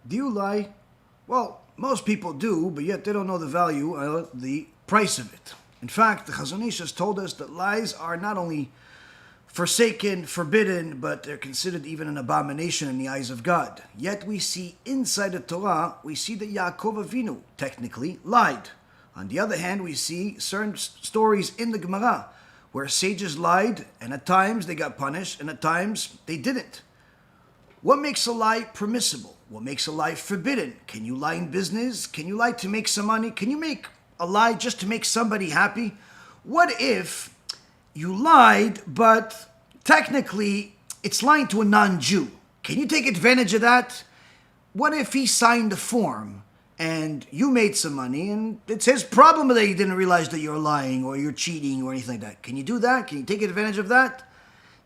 Do you lie? Well, most people do, but yet they don't know the value or the price of it. In fact, the Chazon Ish has told us that lies are not only forsaken, forbidden, but they're considered even an abomination in the eyes of God. Yet we see inside the Torah, we see that Yaakov Avinu technically lied. On the other hand, we see certain stories in the Gemara where sages lied, and at times they got punished, and at times they didn't. What makes a lie permissible? What makes a lie forbidden? Can you lie in business? Can you lie to make some money? Can you make a lie just to make somebody happy? What if you lied, but technically it's lying to a non-Jew? Can you take advantage of that? What if he signed a form and you made some money and it's his problem that he didn't realize that you're lying or you're cheating or anything like that? Can you do that? Can you take advantage of that?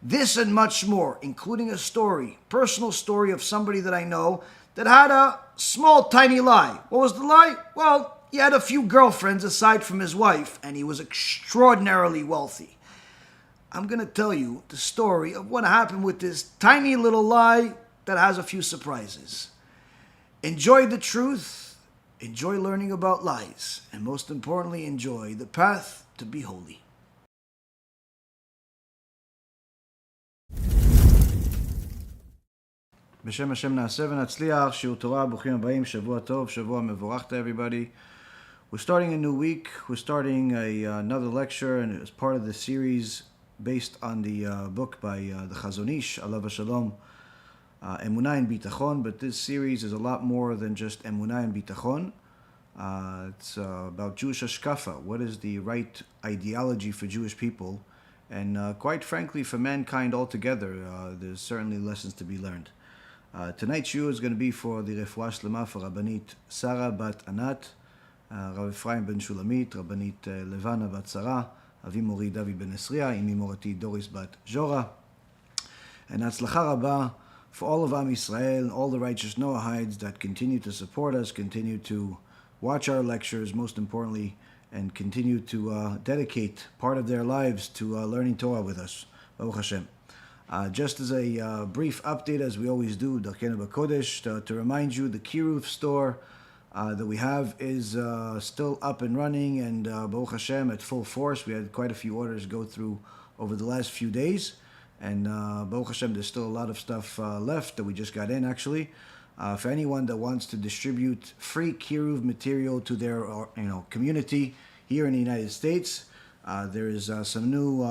This and much more, including a story, personal story of somebody that I know that had a small, tiny lie. What was the lie? Well, he had a few girlfriends aside from his wife, and he was extraordinarily wealthy. I'm going to tell you the story of what happened with this tiny little lie that has a few surprises. Enjoy the truth, enjoy learning about lies, and most importantly, enjoy the path to be holy. בשם השם נעשה ונצליח, שיעור תורה, ברוכים הבאים, שבוע טוב, שבוע מבורך to everybody. We're starting a new week. We're starting another lecture, and it's part of the series based on the book by the Chazon Ish, Alav Shalom, Emunah and Bitachon. But this series is a lot more than just Emunah and Bitachon. It's about Jewish HaShkafa. What is the right ideology for Jewish people? And quite frankly, for mankind altogether, there's certainly lessons to be learned. Tonight's shiur is going to be for the Refuah Shlema for Rabbanit Sarah Bat Anat, Rav Ephraim Ben Shulamit, Rabbanit Levana Bat Sarah, Avi Mori David Ben Esriya, Imi Morati Doris Bat Jora. And Hatzlacha Rabbah for all of Am Yisrael, all the righteous Noahides that continue to support us, continue to watch our lectures, most importantly, and continue to dedicate part of their lives to learning Torah with us. Baruch Hashem. Just as a brief update, as we always do, Darkenu B'Kodesh, to remind you, the Kiruv store that we have is still up and running, and Baruch Hashem at full force. We had quite a few orders go through over the last few days, and Baruch Hashem, there's still a lot of stuff left that we just got in, actually. For anyone that wants to distribute free Kiruv material to their community here in the United States, there is some new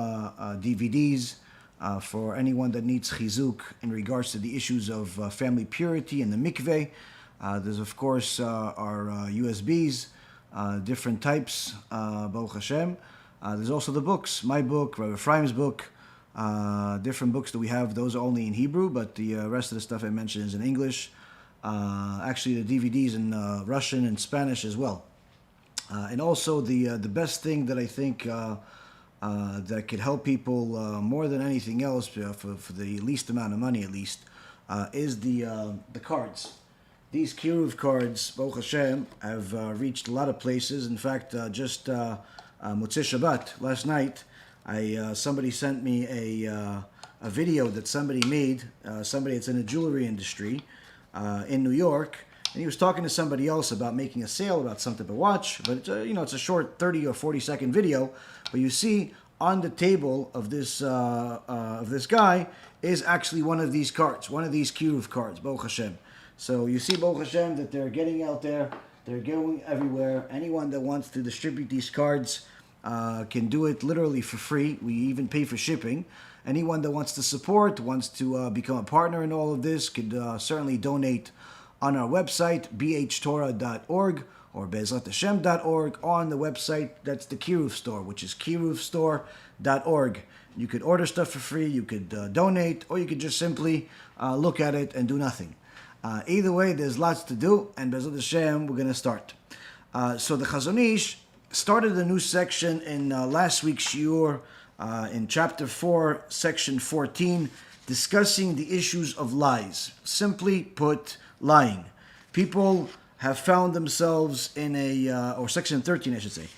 DVDs for anyone that needs chizuk in regards to the issues of family purity and the mikveh. There's, of course, our USBs, different types, Baruch Hashem. There's also the books, my book, Rav Ephraim's book, different books that we have. Those are only in Hebrew, but the rest of the stuff I mentioned is in English. Actually, the DVDs in Russian and Spanish as well. And also the best thing that I think that could help people more than anything else, for the least amount of money at least, is the cards. These Kiruv cards, Baruch Hashem, have reached a lot of places. In fact, just Motzei Shabbat, last night, somebody sent me a video that somebody made, somebody that's in the jewelry industry in New York, and he was talking to somebody else about making a sale about something to watch, but it's a short 30 or 40 second video. But you see on the table of this guy is actually one of these cards, one of these Kiruv cards, Baruch Hashem. So you see, Baruch Hashem, that they're getting out there, they're going everywhere. Anyone that wants to distribute these cards can do it literally for free. We even pay for shipping. Anyone that wants to support, wants to become a partner in all of this, could certainly donate on our website, bhtorah.org or BeEzratHashem.org, on the website, that's the Kiruv store, which is kiruvstore.org. You could order stuff for free, you could donate, or you could just simply look at it and do nothing. Either way, there's lots to do, and Be'ezrat Hashem, we're going to start. So the Chazon Ish started a new section in last week's shiur, in chapter 4, section 14, discussing the issues of lies. Simply put, lying. People have found themselves in or section 13, I should say,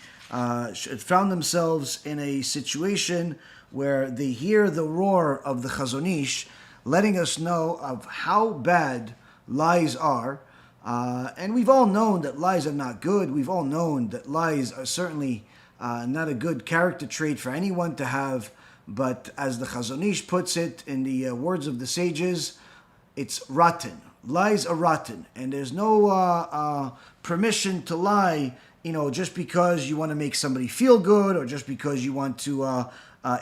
found themselves in a situation where they hear the roar of the Chazon Ish letting us know of how bad lies are, And we've all known that lies are not good. We've all known that lies are certainly not a good character trait for anyone to have. But as the Chazon Ish puts it in the words of the sages, it's rotten. Lies are rotten. And there's no permission to lie, just because you want to make somebody feel good or just because you want to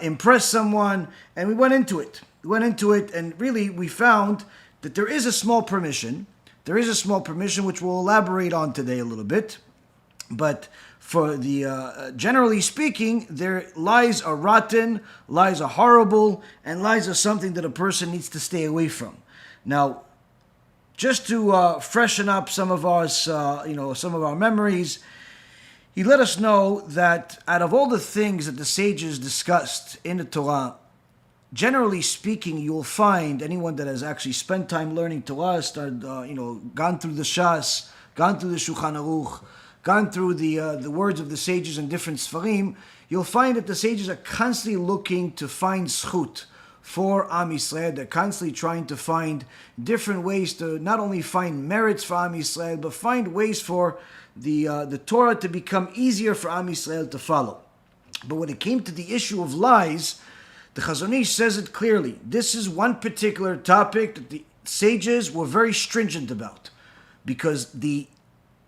impress someone. And we went into it. And really we found that there is a small permission. There is a small permission which we'll elaborate on today a little bit. But for the generally speaking, lies are rotten, lies are horrible, and lies are something that a person needs to stay away from. Now, just to freshen up some of our memories, he let us know that out of all the things that the sages discussed in the Torah, generally speaking, you'll find anyone that has actually spent time learning Torah, gone through the Shas, gone through the Shulchan Aruch, gone through the words of the sages in different Sfarim, you'll find that the sages are constantly looking to find zchut for Am Yisrael. They're constantly trying to find different ways to not only find merits for Am Yisrael, but find ways for the Torah to become easier for Am Yisrael to follow. But when it came to the issue of lies, the Chazon Ish says it clearly. This is one particular topic that the sages were very stringent about, because the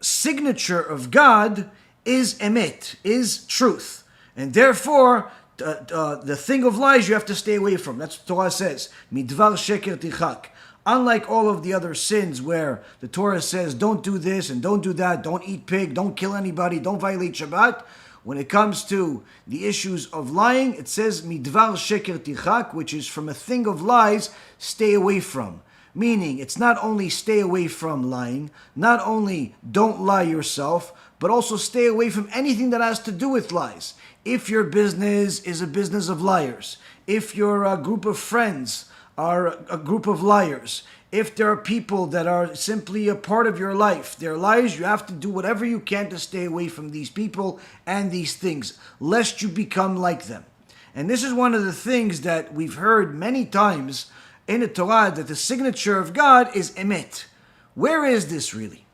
signature of God is Emet, is truth. And therefore, the thing of lies you have to stay away from. That's what Torah says. Midvar sheker tichak. Unlike all of the other sins where the Torah says, don't do this and don't do that, don't eat pig, don't kill anybody, don't violate Shabbat, when it comes to the issues of lying, it says, Midvar sheker tichak, which is from a thing of lies, stay away from. Meaning, it's not only stay away from lying, not only don't lie yourself, but also stay away from anything that has to do with lies. If your business is a business of liars, if your group of friends are a group of liars, if there are people that are simply a part of your life, they're liars, you have to do whatever you can to stay away from these people and these things, lest you become like them. And this is one of the things that we've heard many times in the Torah, that the signature of God is Emet. Where is this really?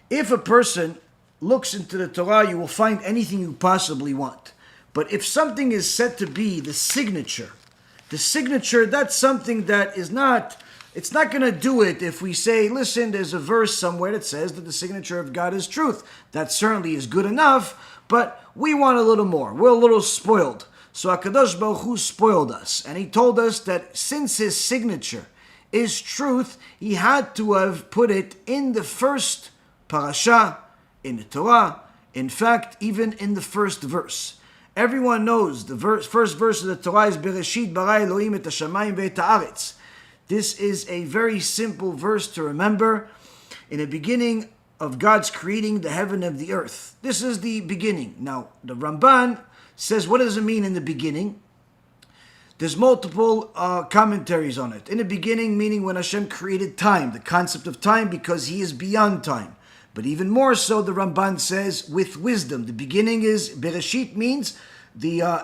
If a person looks into the Torah, you will find anything you possibly want. But if something is said to be the signature, that's something that is not, it's not going to do it if we say, listen, there's a verse somewhere that says that the signature of God is truth. That certainly is good enough, but we want a little more. We're a little spoiled. So HaKadosh Baruch Hu spoiled us, and he told us that since his signature is truth, he had to have put it in the first parasha, in the Torah, in fact, even in the first verse. Everyone knows the first verse of the Torah is Bereshit bara Elohim et hashamayim ve'et haaretz. This is a very simple verse to remember. In the beginning of God's creating the heaven and the earth. This is the beginning. Now, the Ramban says, what does it mean in the beginning? There's multiple commentaries on it. In the beginning, meaning when Hashem created time, the concept of time, because he is beyond time. But even more so, the Ramban says, with wisdom. The beginning is, Bereshit means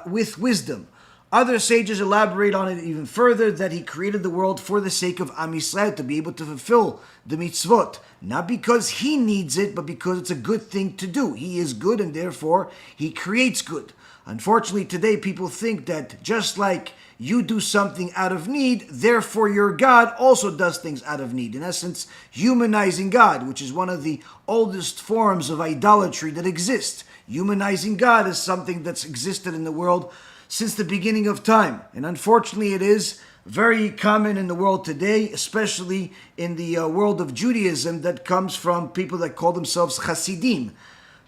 with wisdom. Other sages elaborate on it even further, that he created the world for the sake of Am Yisrael, to be able to fulfill the mitzvot. Not because he needs it, but because it's a good thing to do. He is good, and therefore he creates good. Unfortunately, today people think that just like you do something out of need, therefore your God also does things out of need. In essence, humanizing God, which is one of the oldest forms of idolatry that exist. Humanizing God is something that's existed in the world since the beginning of time. And unfortunately, it is very common in the world today, especially in the world of Judaism that comes from people that call themselves Hasidim.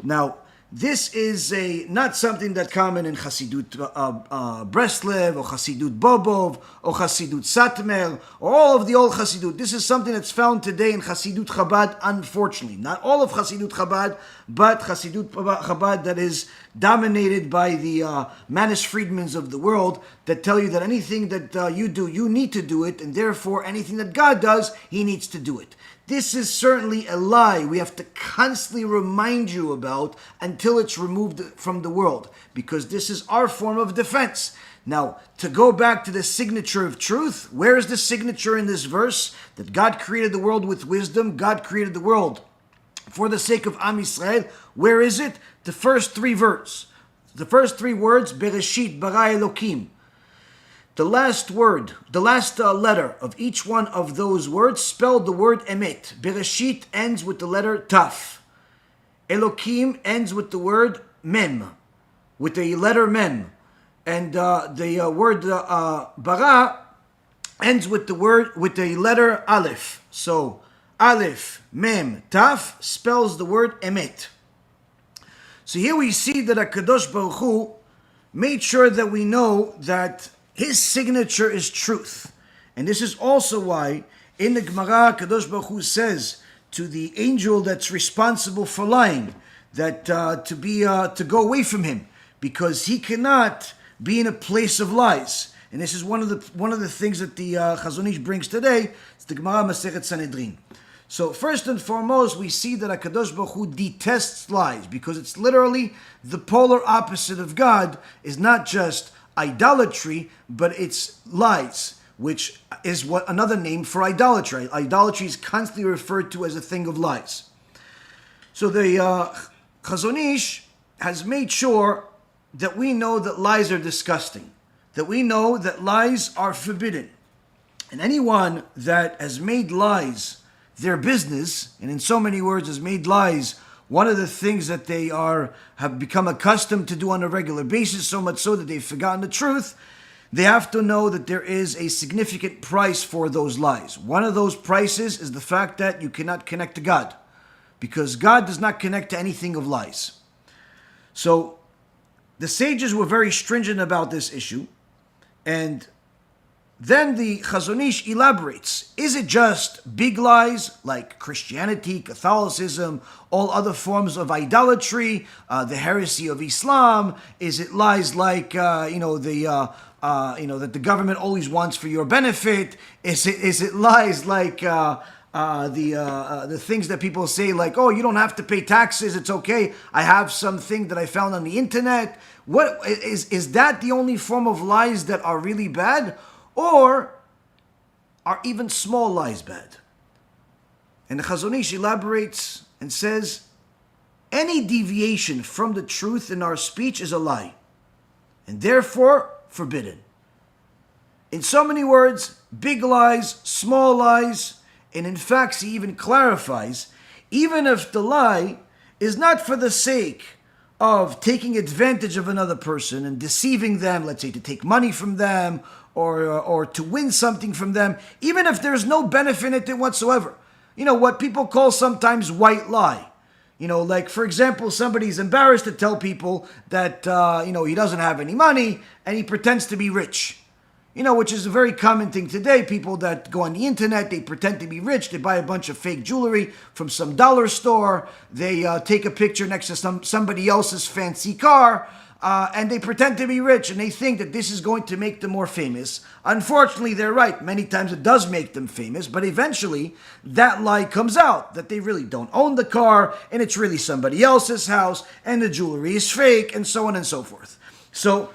Now, this is not something that's common in Hasidut Breslev, or Hasidut Bobov, or Hasidut Satmer, or all of the old Hasidut. This is something that's found today in Hasidut Chabad, unfortunately. Not all of Hasidut Chabad, but Hasidut Chabad that is dominated by the Manis Friedmans of the world, that tell you that anything that you do, you need to do it, and therefore anything that God does, he needs to do it. This is certainly a lie we have to constantly remind you about until it's removed from the world, because this is our form of defense. Now, to go back to the signature of truth, where is the signature in this verse? That God created the world with wisdom, God created the world for the sake of Am Yisrael. Where is it? The first three words. The first three words, Bereshit bara Elokim. The last word, the last letter of each one of those words spelled the word Emet. Bereshit ends with the letter Taf. Elokim ends with the word Mem, with the letter Mem. And the word bara ends with the letter Aleph. So Aleph, Mem, Taf spells the word Emet. So here we see that HaKadosh Baruch Hu made sure that we know that his signature is truth. And this is also why in the Gemara, HaKadosh Baruch Hu says to the angel that's responsible for lying that to go away from him, because he cannot be in a place of lies. And this is one of the things that the Chazon Ish brings today. It's the Gemara Masechet Sanhedrin. So first and foremost, we see that HaKadosh Baruch Hu detests lies, because it's literally the polar opposite of God. Is not just idolatry, but it's lies, which is what another name for idolatry. Idolatry is constantly referred to as a thing of lies. So the Chazon Ish has made sure that we know that lies are disgusting, that we know that lies are forbidden. And anyone that has made lies their business, and in so many words has made lies one of the things that they have become accustomed to do on a regular basis, so much so that they've forgotten the truth, they have to know that there is a significant price for those lies. One of those prices is the fact that you cannot connect to God, because God does not connect to anything of lies. So the sages were very stringent about this issue, and then the Chazon Ish elaborates. Is it just big lies like Christianity, Catholicism, all other forms of idolatry, the heresy of Islam? Is it lies like that the government always wants for your benefit? Is it lies like the things that people say, like, oh, you don't have to pay taxes, it's okay, I have something that I found on the internet? What is that the only form of lies that are really bad? Or are even small lies bad? And the Chazon Ish elaborates and says, any deviation from the truth in our speech is a lie, and therefore forbidden. In so many words, big lies, small lies, and in fact he even clarifies, even if the lie is not for the sake of taking advantage of another person and deceiving them, let's say to take money from them, or to win something from them, even if there's no benefit in it whatsoever. You know, what people call sometimes white lie. You know, like, for example, somebody's embarrassed to tell people that, he doesn't have any money, and he pretends to be rich. You know, which is a very common thing today. People that go on the internet, they pretend to be rich, they buy a bunch of fake jewelry from some dollar store, they take a picture next to somebody else's fancy car, and they pretend to be rich, and they think that this is going to make them more famous. Unfortunately, they're right. Many times it does make them famous, but eventually that lie comes out, that they really don't own the car, and it's really somebody else's house, and the jewelry is fake, and so on and so forth. So,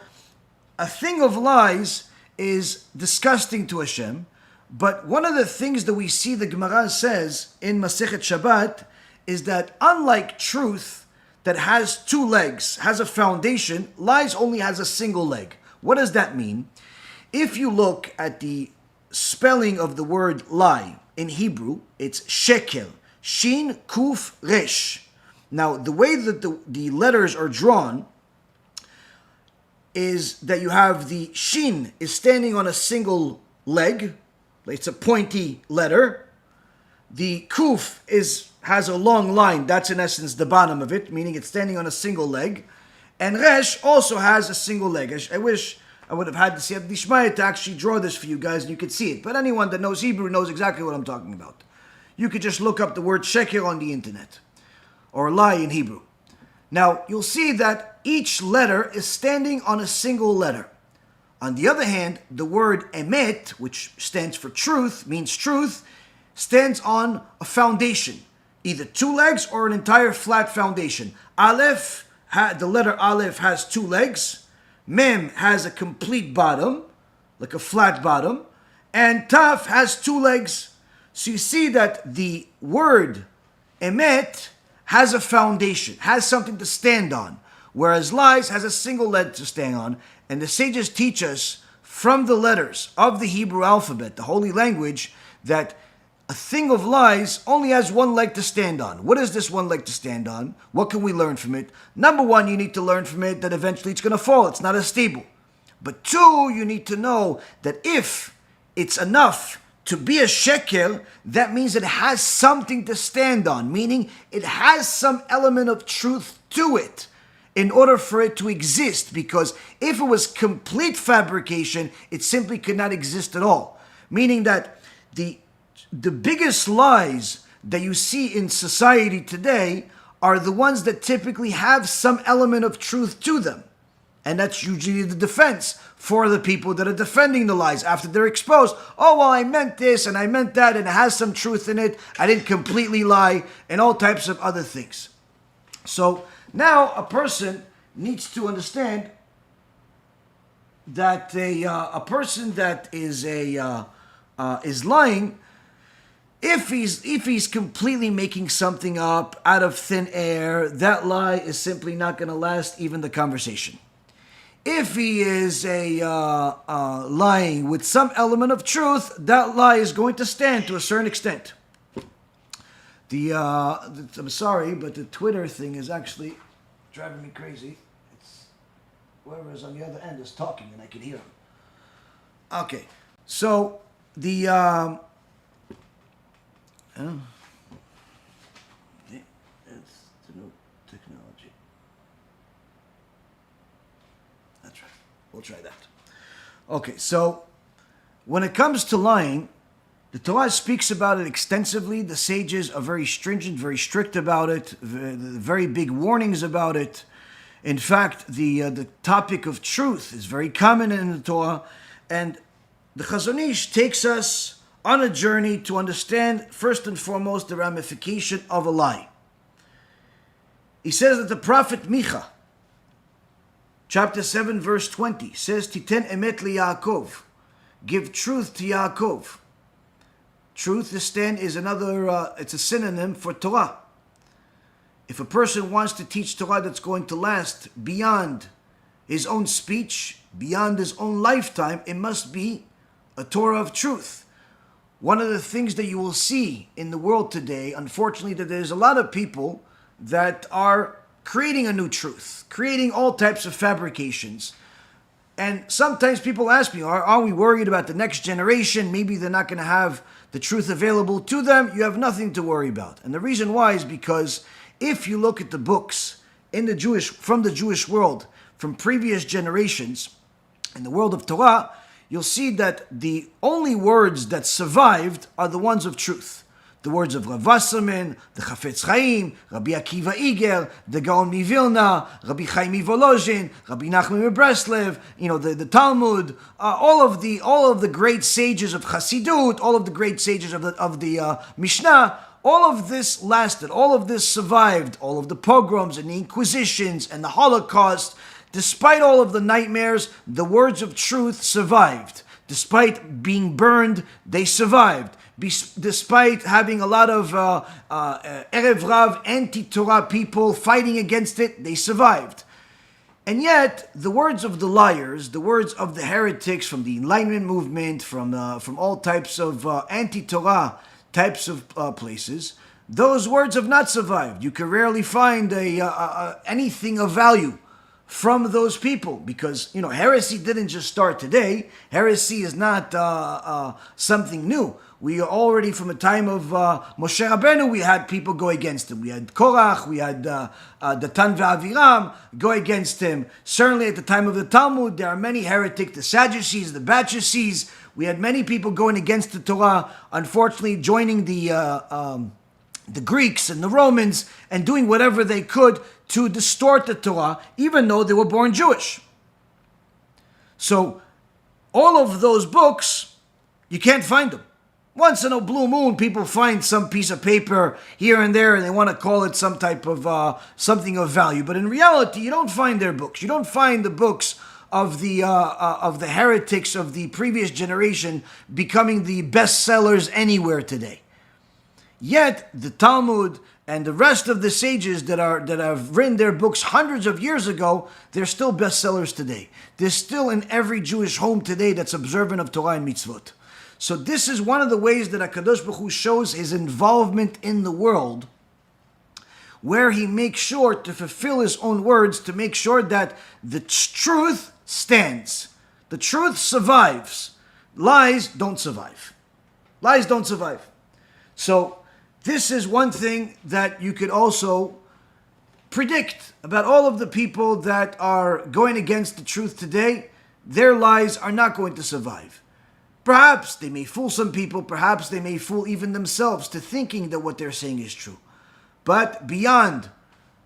a thing of lies is disgusting to Hashem, but one of the things that we see the Gemara says in Masechet Shabbat is that unlike truth, that has two legs, has a foundation, lies only has a single leg. What does that mean? If you look at the spelling of the word lie in Hebrew, it's sheker, shin, kuf, resh. Now, the way that the letters are drawn is that you have the shin is standing on a single leg, it's a pointy letter. The kuf has a long line, that's in essence the bottom of it, meaning it's standing on a single leg. And resh also has a single leg. I wish I would have had the Siyat Dishmaya to actually draw this for you guys and you could see it. But anyone that knows Hebrew knows exactly what I'm talking about. You could just look up the word sheker on the internet, or lie in Hebrew. Now, you'll see that each letter is standing on a single letter. On the other hand, the word Emet, which stands for truth, means truth, stands on a foundation, either two legs or an entire flat foundation. Aleph, the letter Aleph has two legs. Mem has a complete bottom, like a flat bottom. And Taf has two legs. So you see that the word Emet has a foundation, has something to stand on, whereas lies has a single leg to stand on. And the sages teach us from the letters of the Hebrew alphabet, the holy language, that a thing of lies only has one leg to stand on. What is this one leg to stand on? What can we learn from it? Number one, you need to learn from it that eventually it's going to fall. It's not as stable. But two, you need to know that if it's enough to be a sheker, that means it has something to stand on, meaning it has some element of truth to it in order for it to exist, because if it was complete fabrication, it simply could not exist at all. Meaning that the biggest lies that you see in society today are the ones that typically have some element of truth to them. And that's usually the defense for the people that are defending the lies after they're exposed. Oh, well, I meant this and I meant that and it has some truth in it. I didn't completely lie, and all types of other things. So now a person needs to understand that a person that is lying, if he's completely making something up out of thin air, that lie is simply not going to last even the conversation. If he is lying with some element of truth, that lie is going to stand to a certain extent. I'm sorry, but the Twitter thing is actually driving me crazy. It's whoever is on the other end is talking and I can hear him. Okay, so it's the new technology. That's right. We'll try that. Okay, so when it comes to lying, the Torah speaks about it extensively. The sages are very stringent, very strict about it, very big warnings about it. In fact, the topic of truth is very common in the Torah, and the Chazon Ish takes us on a journey to understand, first and foremost, the ramification of a lie. He says that the prophet Michah, chapter 7, verse 20, says, Titen Emet li Yaakov, give truth to Yaakov. Truth is another, it's a synonym for Torah. If a person wants to teach Torah that's going to last beyond his own speech, beyond his own lifetime, it must be a Torah of truth. One of the things that you will see in the world today, unfortunately, that there's a lot of people that are creating a new truth, creating all types of fabrications. And sometimes people ask me, are we worried about the next generation? Maybe they're not going to have the truth available to them. You have nothing to worry about. And the reason why is because if you look at the books from the Jewish world, from previous generations, in the world of Torah, you'll see that the only words that survived are the ones of truth. The words of Rav Wasserman, the Chafetz Chaim, Rabbi Akiva Iger, the Gaon Vilna, Rabbi Chaim Volozhin, Rabbi Nachman Breslev, the Talmud, all of the great sages of Chassidut, all of the great sages of the Mishnah. All of this lasted. All of this survived. All of the pogroms and the Inquisitions and the Holocaust. Despite all of the nightmares, the words of truth survived. Despite being burned, they survived. Despite having a lot of Erev Rav, anti-Torah people fighting against it, they survived. And yet, the words of the liars, the words of the heretics from the Enlightenment movement, from all types of anti-Torah types of places, those words have not survived. You can rarely find anything of value from those people, because heresy didn't just start today. Heresy is not something new. We are already from a time of Moshe Rabbeinu, we had people go against him. We had Korach, we had Datan ve'Aviram go against him. Certainly at the time of the Talmud, there are many heretics, the Sadducees, the Sadducees. We had many people going against the Torah, unfortunately joining the Greeks and the Romans and doing whatever they could to distort the Torah, even though they were born Jewish. So all of those books, you can't find them. Once in a blue moon, people find some piece of paper here and there, and they want to call it some type of something of value. But in reality, you don't find their books. You don't find the books of the heretics of the previous generation becoming the bestsellers anywhere today. Yet the Talmud and the rest of the sages that have written their books hundreds of years ago, they're still bestsellers today. They're still in every Jewish home today that's observant of Torah and mitzvot. So this is one of the ways that HaKadosh Baruch Hu shows his involvement in the world, where he makes sure to fulfill his own words, to make sure that the truth stands. The truth survives. Lies don't survive. Lies don't survive. So this is one thing that you could also predict about all of the people that are going against the truth today. Their lies are not going to survive. Perhaps they may fool some people, perhaps they may fool even themselves to thinking that what they're saying is true. But beyond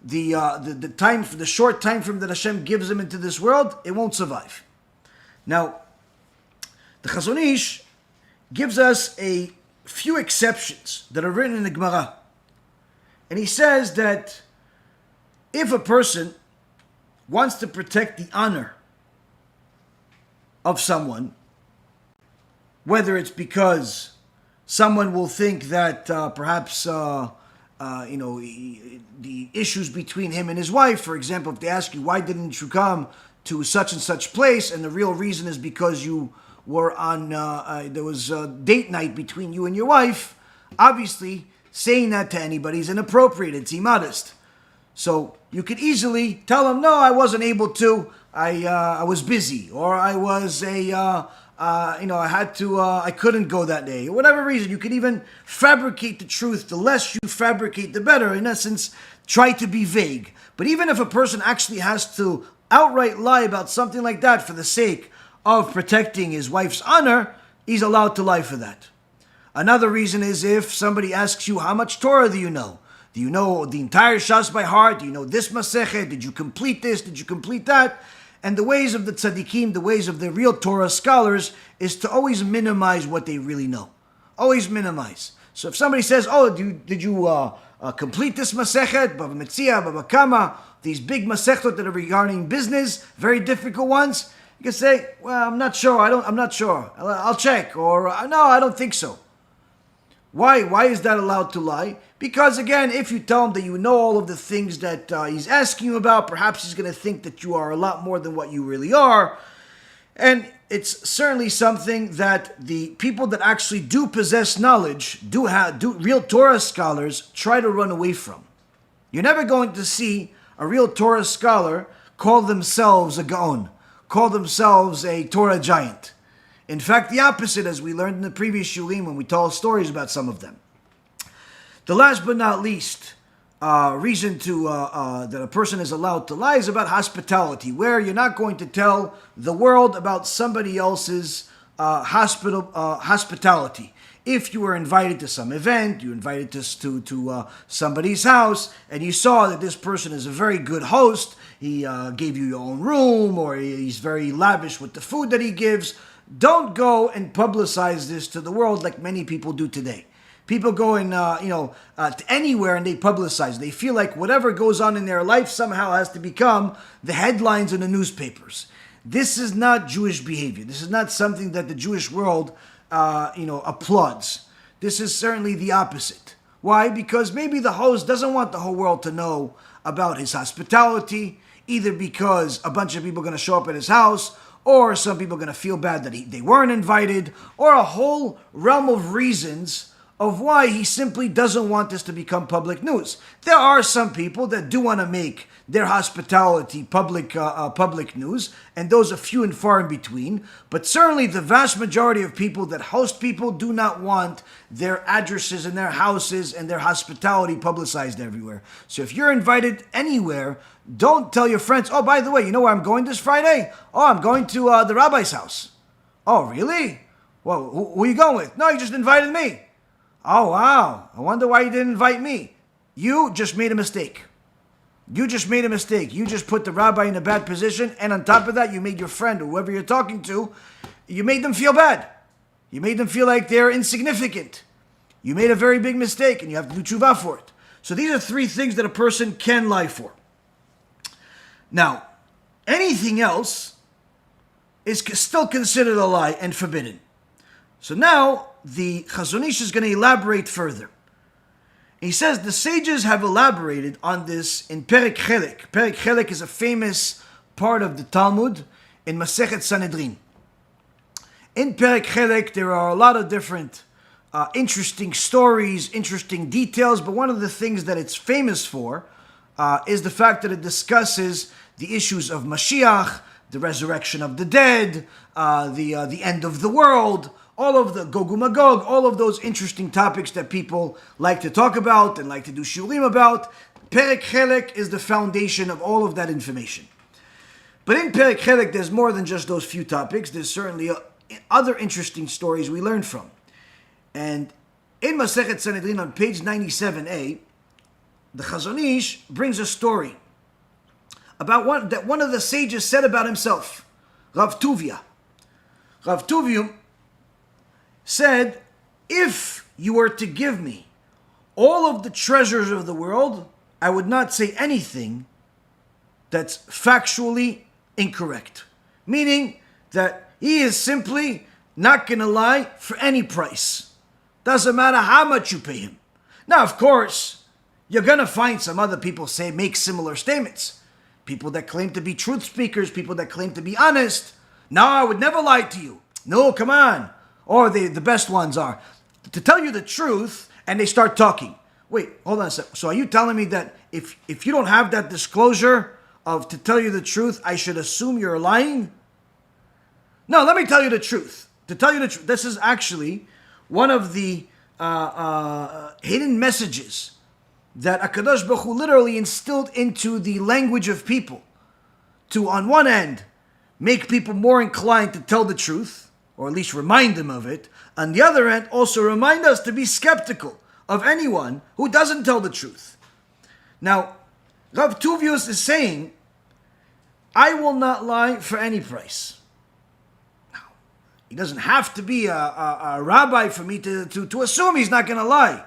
the time, the short time frame that Hashem gives them into this world, it won't survive. Now, the Chazon Ish gives us a few exceptions that are written in the Gemara. And he says that if a person wants to protect the honor of someone, whether it's because someone will think that perhaps the issues between him and his wife, for example, if they ask you, why didn't you come to such and such place, and the real reason is because you were on, there was a date night between you and your wife, obviously saying that to anybody is inappropriate, it's immodest. So you could easily tell them, no, I wasn't able to, I was busy, or I was I couldn't go that day, or whatever reason. You could even fabricate the truth. The less you fabricate, the better. In essence, try to be vague. But even if a person actually has to outright lie about something like that for the sake of protecting his wife's honor, he's allowed to lie for that. Another reason is if somebody asks you, how much Torah do you know? Do you know the entire Shas by heart? Do you know this Masechet? Did you complete this? Did you complete that? And the ways of the tzaddikim, the ways of the real Torah scholars, is to always minimize what they really know. Always minimize. So if somebody says, did you complete this Masechet, Bava Metzia, Bava Kama, these big Masechtot that are regarding business, very difficult ones, you can say, well, I'm not sure, I'm not sure, I'll check, or no, I don't think so. Why is that allowed to lie? Because again, if you tell him that you know all of the things that he's asking you about, perhaps he's going to think that you are a lot more than what you really are. And it's certainly something that the people that actually do possess knowledge, do real Torah scholars, try to run away from. You're never going to see a real Torah scholar call themselves a Gaon, call themselves a Torah giant. In fact, the opposite, as we learned in the previous shulim when we told stories about some of them. The last but not least reason that a person is allowed to lie is about hospitality, where you're not going to tell the world about somebody else's hospitality. If you were invited to some event, you invited to somebody's house, and you saw that this person is a very good host, he gave you your own room, or he's very lavish with the food that he gives, don't go and publicize this to the world like many people do today. People go and, to anywhere and they publicize. They feel like whatever goes on in their life somehow has to become the headlines in the newspapers. This is not Jewish behavior. This is not something that the Jewish world, applauds. This is certainly the opposite. Why? Because maybe the host doesn't want the whole world to know about his hospitality, either because a bunch of people are going to show up at his house, or some people are going to feel bad that they weren't invited, or a whole realm of reasons of why he simply doesn't want this to become public news. There are some people that do want to make their hospitality public news, and those are few and far in between. But certainly the vast majority of people that host people do not want their addresses and their houses and their hospitality publicized everywhere. So if you're invited anywhere, don't tell your friends, oh, by the way, you know where I'm going this Friday? Oh, I'm going to the Rabbi's house. Oh, really? Well, who are you going with? No, you just invited me. Oh, wow. I wonder why you didn't invite me. You just made a mistake. You just made a mistake. You just put the rabbi in a bad position, and on top of that, you made your friend, or whoever you're talking to, you made them feel bad. You made them feel like they're insignificant. You made a very big mistake, and you have to do tshuva for it. So these are three things that a person can lie for. Now, anything else is still considered a lie and forbidden. So now, the Chazon Ish is going to elaborate further. He says the sages have elaborated on this in Perek Chelek. Perek Chelek is a famous part of the Talmud in Masechet Sanhedrin. In Perek Chelek, there are a lot of different interesting stories, interesting details, but one of the things that it's famous for is the fact that it discusses the issues of Mashiach, the resurrection of the dead, the end of the world, all of the Gog Magog, all of those interesting topics that people like to talk about and like to do shiurim about. Perek Chelek is the foundation of all of that information. But in Perek Chelek, there's more than just those few topics. There's certainly other interesting stories we learn from. And in Masechet Sanhedrin on page 97a, the Chazon Ish brings a story about one of the sages said about himself, Rav Tuvia. Rav Tuvia said, if you were to give me all of the treasures of the world, I would not say anything that's factually incorrect. Meaning that he is simply not going to lie for any price. Doesn't matter how much you pay him. Now, of course, you're going to find some other people make similar statements. People that claim to be truth speakers, people that claim to be honest. No, I would never lie to you. No, come on. Or the best ones are to tell you the truth, and they start talking. Wait, hold on a second. So are you telling me that if you don't have that disclosure of to tell you the truth, I should assume you're lying? No, let me tell you the truth. To tell you the truth, this is actually one of the hidden messages that HaKadosh Baruch Hu literally instilled into the language of people to, on one end, make people more inclined to tell the truth, or at least remind them of it. On the other end, also remind us to be skeptical of anyone who doesn't tell the truth. Now, Rav Tuvius is saying, I will not lie for any price. Now, he doesn't have to be a rabbi for me to assume he's not going to lie.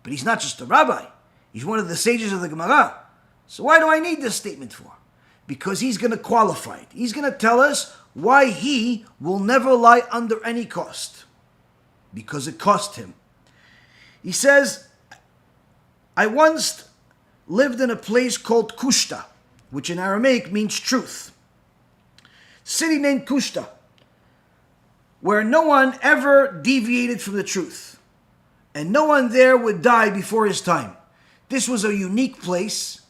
But he's not just a rabbi. He's one of the sages of the Gemara. So why do I need this statement for? Because he's going to qualify it. He's going to tell us why he will never lie under any cost. Because it cost him. He says, I once lived in a place called Kushta, which in Aramaic means truth. City named Kushta, where no one ever deviated from the truth. And no one there would die before his time. This was a unique place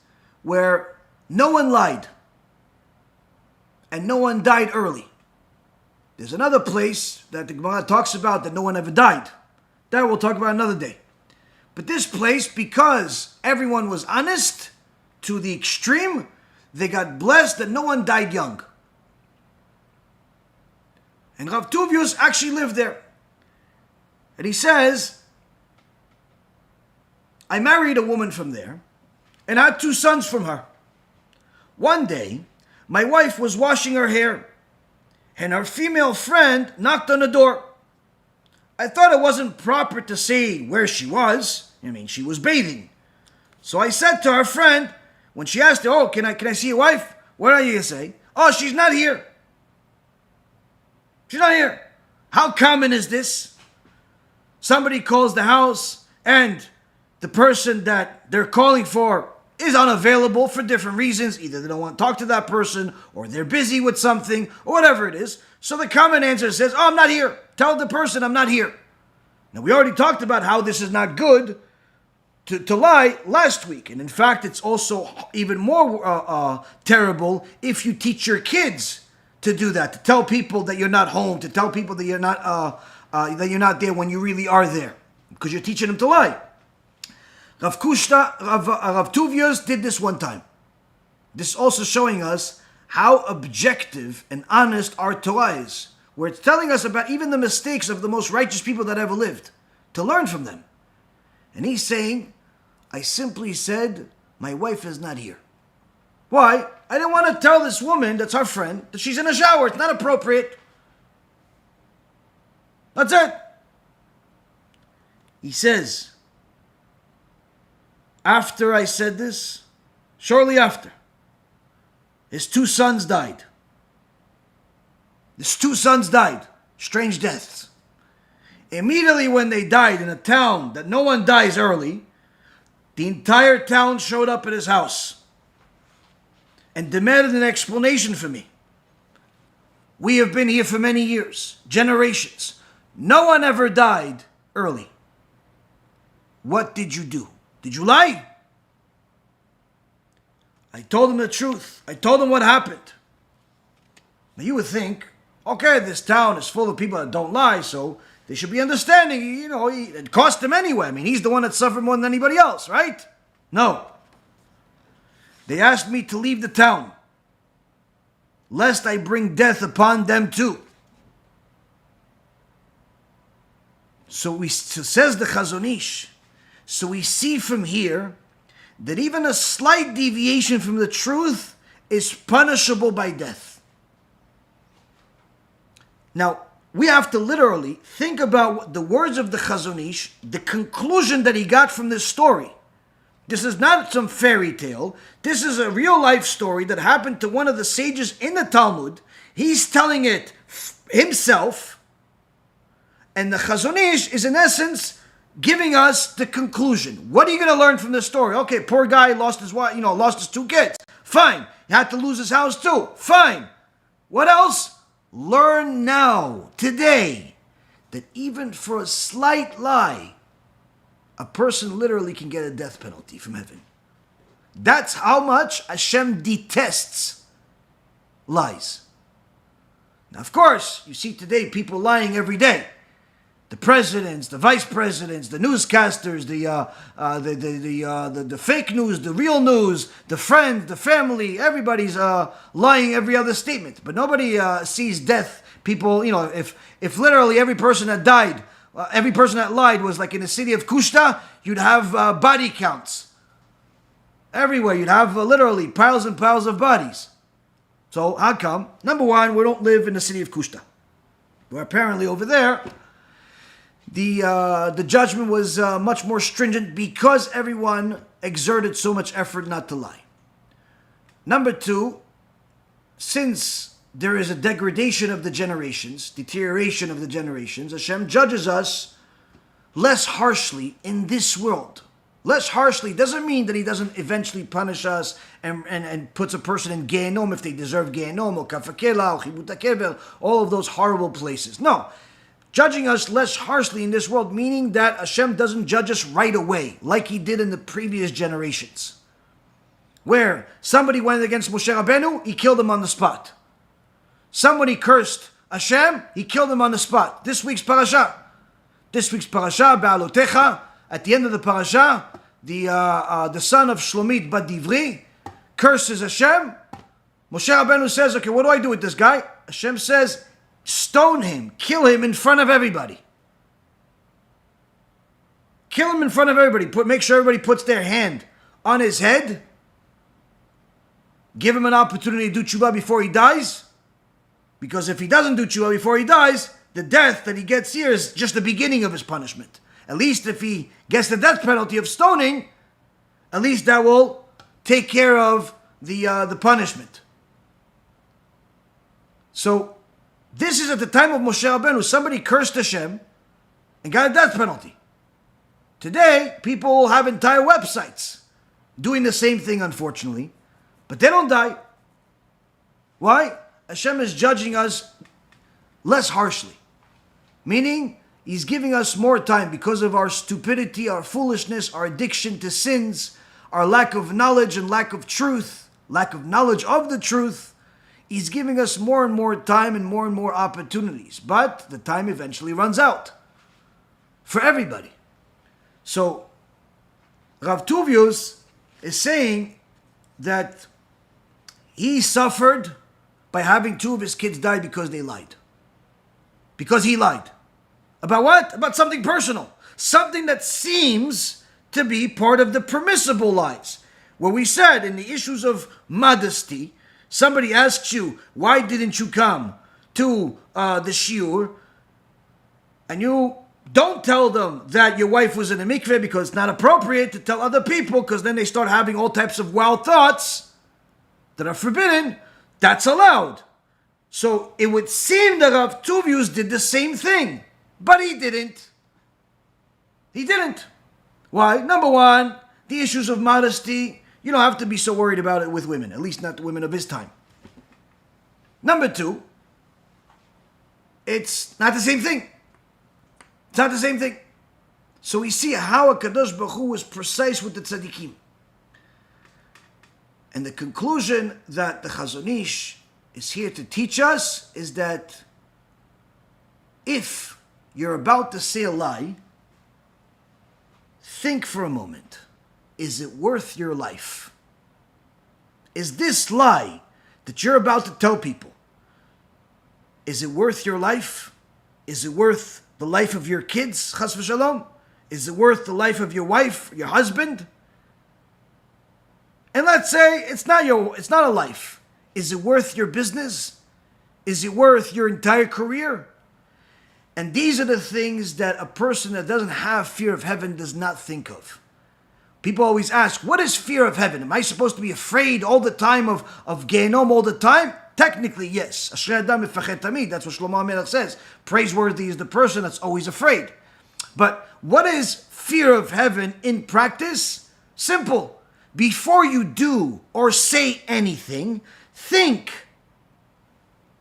where no one lied. And no one died early. There's another place that the Gemara talks about that no one ever died. That we'll talk about another day. But this place, because everyone was honest to the extreme, they got blessed that no one died young. And Rav Tuvius actually lived there. And he says, I married a woman from there and had 2 sons from her. One day, my wife was washing her hair and her female friend knocked on the door. I thought it wasn't proper to say where she was. I mean, she was bathing. So I said to her friend, when she asked her, oh, can I see your wife? What are you going to say? Oh, she's not here. She's not here. How common is this? Somebody calls the house and the person that they're calling for is unavailable for different reasons. Either they don't want to talk to that person, or they're busy with something, or whatever it is. So the common answer says, oh, I'm not here. Tell the person I'm not here. Now, we already talked about how this is not good to lie last week. And in fact, it's also even more terrible if you teach your kids to do that, to tell people that you're not home, to tell people that you're not there when you really are there, because you're teaching them to lie. Rav Tuvius did this one time. This is also showing us how objective and honest our Torah is, where it's telling us about even the mistakes of the most righteous people that ever lived, to learn from them. And he's saying, I simply said, my wife is not here. Why? I didn't want to tell this woman, that's our friend, that she's in a shower. It's not appropriate. That's it. He says, after I said this, shortly after, his 2 sons died. His 2 sons died. Strange deaths. Immediately when they died in a town that no one dies early, The entire town showed up at his house and demanded an explanation from me. We have been here for many years, generations. No one ever died early. What did you do? Did you lie? I told him the truth. I told him what happened. Now you would think, okay, this town is full of people that don't lie, so they should be understanding. You know, it cost him anyway. I mean, he's the one that suffered more than anybody else, right? No. They asked me to leave the town, lest I bring death upon them too. So says the Chazon Ish, so we see from here that even a slight deviation from the truth is punishable by death. Now, we have to literally think about the words of the Chazon Ish, the conclusion that he got from this story. This is not some fairy tale. This is a real life story that happened to one of the sages in the Talmud. He's telling it himself. And the Chazon Ish is in essence giving us the conclusion. What are you going to learn from this story? Okay, poor guy lost his wife, lost his 2 kids. Fine. He had to lose his house too. Fine. What else? Learn now, today, that even for a slight lie, a person literally can get a death penalty from heaven. That's how much Hashem detests lies. Now, of course, you see today people lying every day. The presidents, the vice presidents, the newscasters, the fake news, the real news, the friends, the family, everybody's lying every other statement. But nobody sees death. People, if literally every person that died, every person that lied was like in the city of Kushta, you'd have body counts. Everywhere, you'd have literally piles and piles of bodies. So how come? Number one, we don't live in the city of Kushta. Where apparently over there, the judgment was much more stringent because everyone exerted so much effort not to lie. Number two, since there is a degradation of the generations, deterioration of the generations, Hashem judges us less harshly in this world. Less harshly doesn't mean that he doesn't eventually punish us and puts a person in Gehenom if they deserve Gehenom, or Kafakela, or Chibut HaKever, all of those horrible places. No. Judging us less harshly in this world, meaning that Hashem doesn't judge us right away, like he did in the previous generations. Where somebody went against Moshe Rabbeinu, he killed him on the spot. Somebody cursed Hashem, he killed him on the spot. This week's parasha, Be'alotecha, at the end of the parasha, the son of Shlomit Bat Divri curses Hashem. Moshe Rabbeinu says, okay, what do I do with this guy? Hashem says, stone him, kill him in front of everybody. Kill him in front of everybody. Make sure everybody puts their hand on his head. Give him an opportunity to do tshuva before he dies. Because if he doesn't do tshuva before he dies, the death that he gets here is just the beginning of his punishment. At least if he gets the death penalty of stoning, at least that will take care of the punishment. So, this is at the time of Moshe Rabbeinu. Somebody cursed Hashem and got a death penalty. Today, people have entire websites doing the same thing, unfortunately. But they don't die. Why? Hashem is judging us less harshly. Meaning, he's giving us more time because of our stupidity, our foolishness, our addiction to sins, our lack of knowledge and lack of truth, lack of knowledge of the truth. He's giving us more and more time and more opportunities. But the time eventually runs out. For everybody. So, Rav Tavus is saying that he suffered by having 2 of his kids die because they lied. Because he lied. About what? About something personal. Something that seems to be part of the permissible lies. Where we said in the issues of modesty, somebody asks you, why didn't you come to the shiur? And you don't tell them that your wife was in a mikveh because it's not appropriate to tell other people, because then they start having all types of wild thoughts that are forbidden. That's allowed. So it would seem that Rav Tavus did the same thing. But he didn't. He didn't. Why? Number one, the issues of modesty, you don't have to be so worried about it with women, at least not the women of his time. Number two, it's not the same thing. It's not the same thing. So we see how HaKadosh Baruch Hu was precise with the tzaddikim. And the conclusion that the Chazon Ish is here to teach us is that if you're about to say a lie, think for a moment. Is it worth your life? Is this lie that you're about to tell people, is it worth your life? Is it worth the life of your kids, chas v'shalom? Is it worth the life of your wife, your husband? And let's say it's not a life. Is it worth your business? Is it worth your entire career? And these are the things that a person that doesn't have fear of heaven does not think of. People always ask, what is fear of heaven? Am I supposed to be afraid all the time of Gehenom all the time? Technically, yes. Ashrei Adam mefached tamid. That's what Shlomo HaMelech says. Praiseworthy is the person that's always afraid. But what is fear of heaven in practice? Simple. Before you do or say anything, think,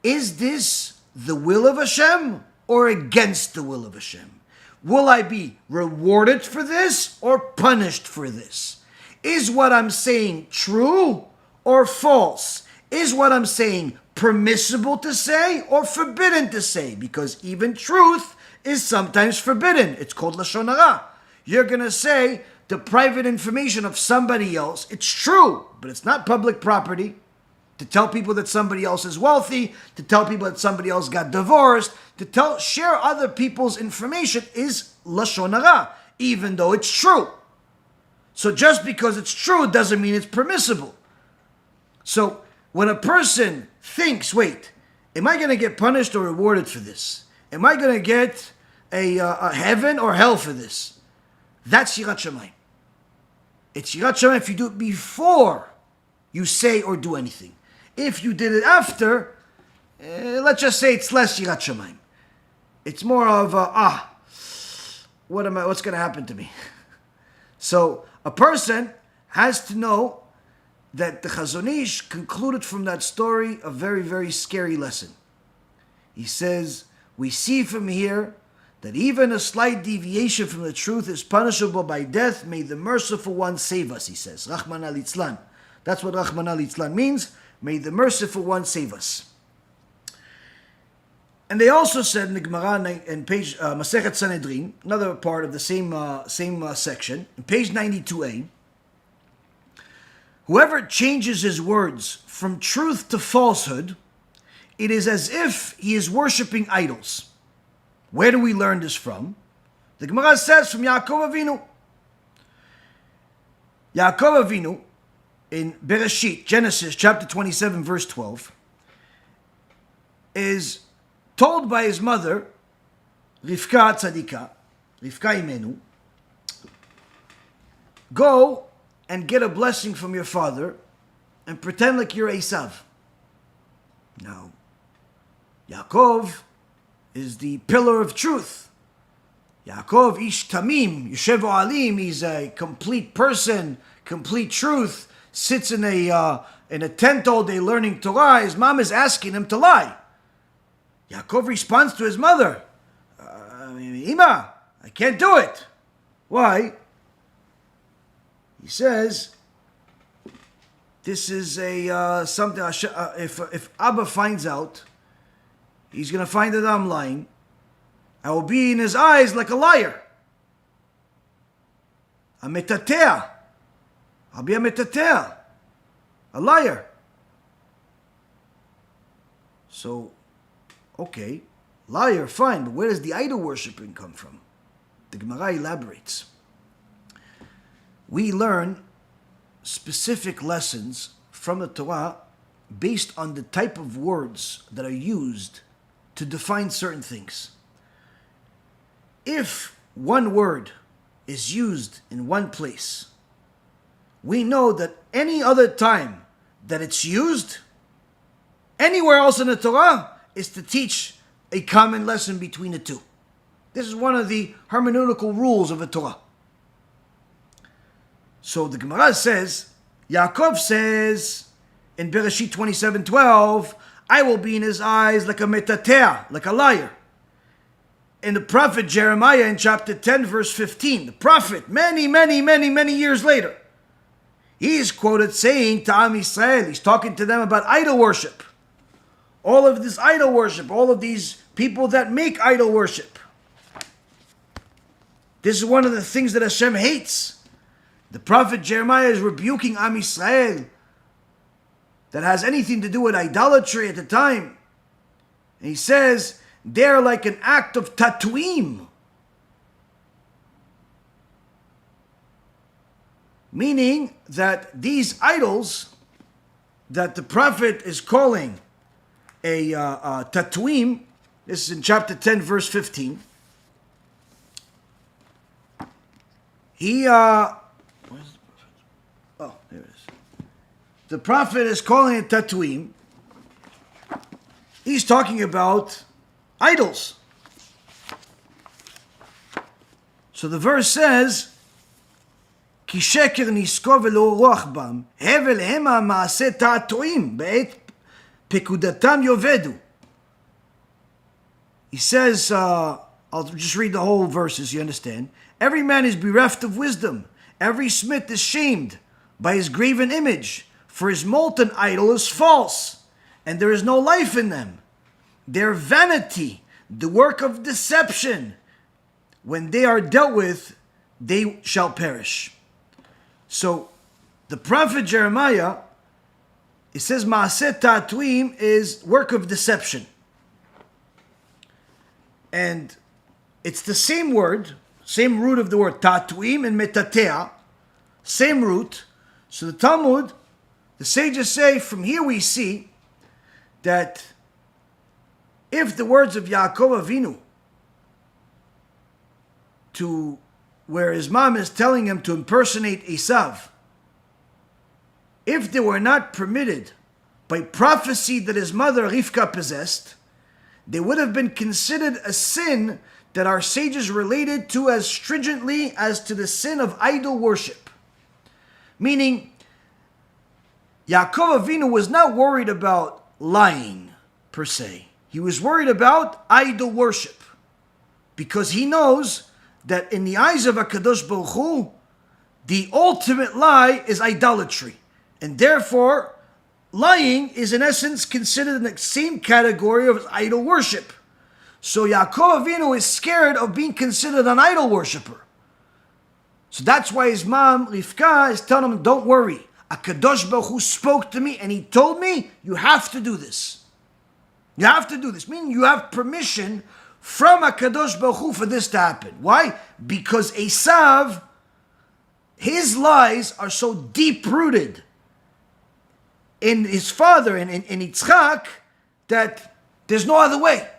is this the will of Hashem or against the will of Hashem? Will I be rewarded for this or punished for this? Is what I'm saying true or false? Is what I'm saying permissible to say or forbidden to say? Because even truth is sometimes forbidden. It's called Lashon Hara. You're going to say the private information of somebody else. It's true, but it's not public property. To tell people that somebody else is wealthy, to tell people that somebody else got divorced, share other people's information is Lashon Hara, even though it's true. So just because it's true doesn't mean it's permissible. So when a person thinks, wait, am I going to get punished or rewarded for this? Am I going to get a heaven or hell for this? That's Yirat Shamayim. It's Yirat Shamayim if you do it before you say or do anything. If you did it after, let's just say it's less Yirat Shamayim. It's more of what's going to happen to me? So a person has to know that the Chazon Ish concluded from that story a very, very scary lesson. He says, we see from here that even a slight deviation from the truth is punishable by death. May the merciful one save us, he says. Rachmana litzlan. That's what Rachmana litzlan means. May the merciful one save us. And they also said in the Gemara in page Masechet Sanhedrin, another part of the same section, in page 92a, whoever changes his words from truth to falsehood, it is as if he is worshipping idols. Where do we learn this from? The Gemara says from Yaakov Avinu. Yaakov Avinu, in Bereishis, Genesis chapter 27, verse 12, is told by his mother, Rivka Tzadika, Rivka Imenu, go and get a blessing from your father and pretend like you're Esav. Now, Yaakov is the pillar of truth. Yaakov Ish Tamim, Yoshev Alim, he's a complete person, complete truth, sits in a tent all day learning Torah. His mom is asking him to lie. Yaakov responds to his mother, Ima, I can't do it. Why? He says, this is something, if Abba finds out, he's going to find that I'm lying. I will be in his eyes like a liar. A metatea. I'll be a metatea. A liar. So, okay, liar, fine, but where does the idol worshiping come from? The Gemara elaborates. We learn specific lessons from the Torah based on the type of words that are used to define certain things. If one word is used in one place, we know that any other time that it's used, anywhere else in the Torah, is to teach a common lesson between the two. This is one of the hermeneutical rules of the Torah. So the Gemara says, Yaakov says in Bereishis 27:12, I will be in his eyes like a metatea, like a liar. And the prophet Jeremiah in chapter 10, verse 15, the prophet, many years later, he is quoted saying to Am Yisrael, he's talking to them about idol worship. All of this idol worship, all of these people that make idol worship. This is one of the things that Hashem hates. The prophet Jeremiah is rebuking Am Yisrael that has anything to do with idolatry at the time. And he says, they're like an act of tatuim. Meaning that these idols that the prophet is calling a tatuim, this is in chapter 10, verse 15. There it is. The prophet is calling it tatuim. He's talking about idols. So the verse says, כי שקר נזכור ולא רוח בם, הבל המה מעשה תעתועים, בעת פקודתם יאבדו. He says, I'll just read the whole verses, you understand. Every man is bereft of wisdom. Every smith is shamed by his graven image, for his molten idol is false, and there is no life in them. Their vanity, the work of deception, when they are dealt with, they shall perish. So, the prophet Jeremiah, it says Maaseh Ta'atuim is work of deception. And it's the same word, same root of the word Ta'atuim and Metatea, same root. So the Talmud, the sages say, from here we see that if the words of Yaakov Avinu, to where his mom is telling him to impersonate Esav, if they were not permitted by prophecy that his mother Rivka possessed, they would have been considered a sin that our sages related to as stringently as to the sin of idol worship. Meaning, Yaakov Avinu was not worried about lying, per se. He was worried about idol worship. Because he knows that in the eyes of HaKadosh Baruch Hu, the ultimate lie is idolatry. And therefore, lying is in essence considered in the same category of idol worship. So Yaakov Avinu is scared of being considered an idol worshiper. So that's why his mom, Rivka, is telling him, don't worry. HaKadosh Baruch Hu spoke to me and he told me, you have to do this. You have to do this. Meaning you have permission from HaKadosh Baruch Hu for this to happen. Why? Because Esav, his lies are so deep-rooted in his father, in Yitzchak, that there's no other way.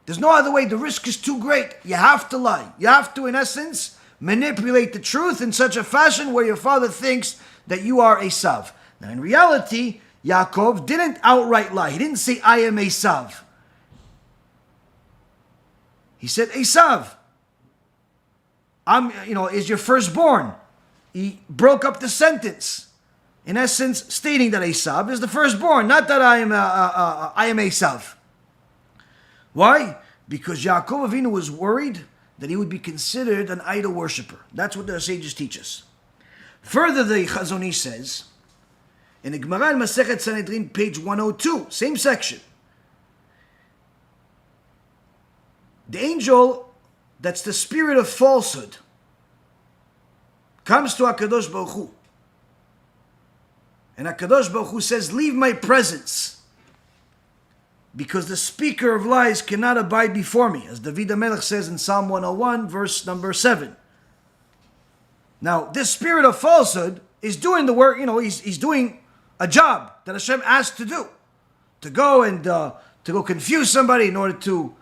There's no other way. The risk is too great. You have to lie. You have to, in essence, manipulate the truth in such a fashion where your father thinks that you are Esav. Now, in reality, Yaakov didn't outright lie. He didn't say, I am Esav. He said, Esav, is your firstborn. He broke up the sentence, in essence, stating that Esav is the firstborn, not that I am Esav. Why? Because Yaakov Avinu was worried that he would be considered an idol worshiper. That's what the sages teach us. Further, the Chazon Ish says, in the Gemara in Masechet Sanhedrin, page 102, same section, the angel, that's the spirit of falsehood, comes to HaKadosh Baruch Hu. And HaKadosh Baruch Hu says, leave my presence, because the speaker of lies cannot abide before me, as David HaMelech says in Psalm 101, verse number 7. Now, this spirit of falsehood is doing the work, he's doing a job that Hashem asked to do. To go and to go confuse somebody in order to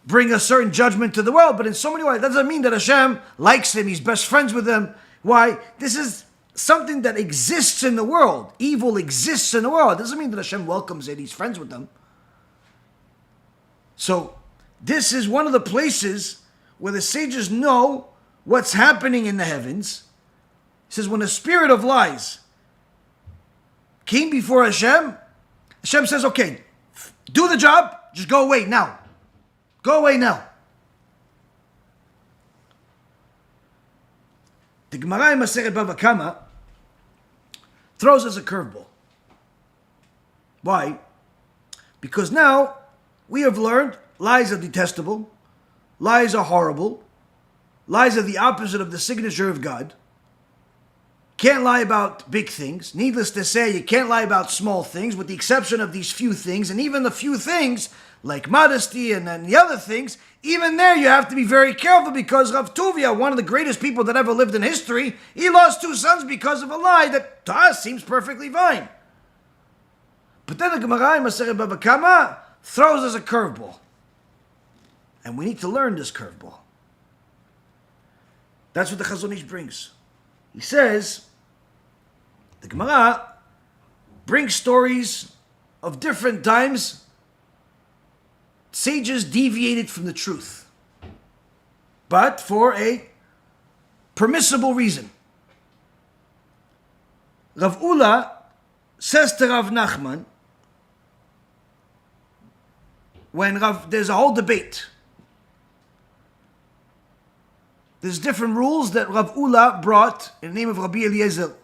bring a certain judgment to the world. But in so many ways, that doesn't mean that Hashem likes him, he's best friends with him. Why? This is something that exists in the world. Evil exists in the world. It doesn't mean that Hashem welcomes it, he's friends with them. So, this is one of the places where the sages know what's happening in the heavens, He says, when the spirit of lies came before Hashem, Hashem says, okay, do the job, just go away now. Go away now. The Gemara in Masechet Bava Kama throws us a curveball. Why? Because now we have learned lies are detestable, lies are horrible, lies are the opposite of the signature of God. Can't lie about big things. Needless to say, you can't lie about small things, with the exception of these few things. And even the few things, like modesty and then the other things, even there you have to be very careful, because Rav Tuvia, one of the greatest people that ever lived in history, he lost 2 sons because of a lie that to us seems perfectly fine. But then the Gemara in Masechet Bava Kama throws us a curveball. And we need to learn this curveball. That's what the Chazon Ish brings. He says, the Gemara brings stories of different times sages deviated from the truth, but for a permissible reason. Rav Ula says to Rav Nachman, when there's a whole debate, there's different rules that Rav Ula brought in the name of Rabbi Eliezer.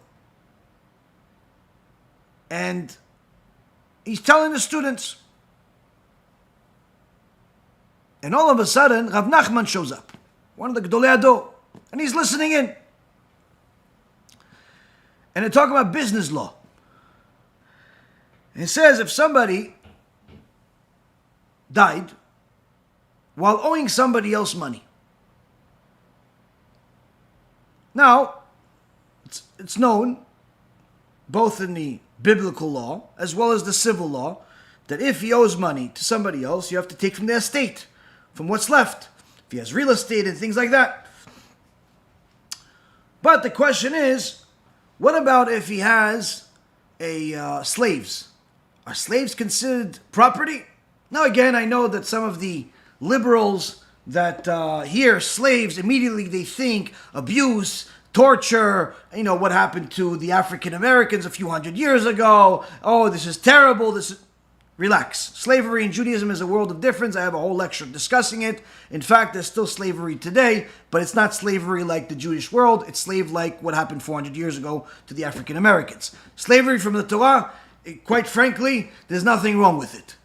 And he's telling the students. And all of a sudden, Rav Nachman shows up, one of the Gdolei Hador, and he's listening in. And they're talking about business law. And it says if somebody died while owing somebody else money. Now, it's known, both in the biblical law as well as the civil law, that if he owes money to somebody else, you have to take from their estate, from what's left, if he has real estate and things like that. But the question is, what about if he has slaves? Are slaves considered property? Now again, I know that some of the liberals that hear slaves, immediately they think abuse, torture, what happened to the African Americans a few hundred years ago. Oh, this is terrible. Relax. Slavery in Judaism is a world of difference. I have a whole lecture discussing it. In fact, there's still slavery today, but it's not slavery like the Jewish world. It's slave like what happened 400 years ago to the African Americans. Slavery from the Torah, quite frankly, there's nothing wrong with it.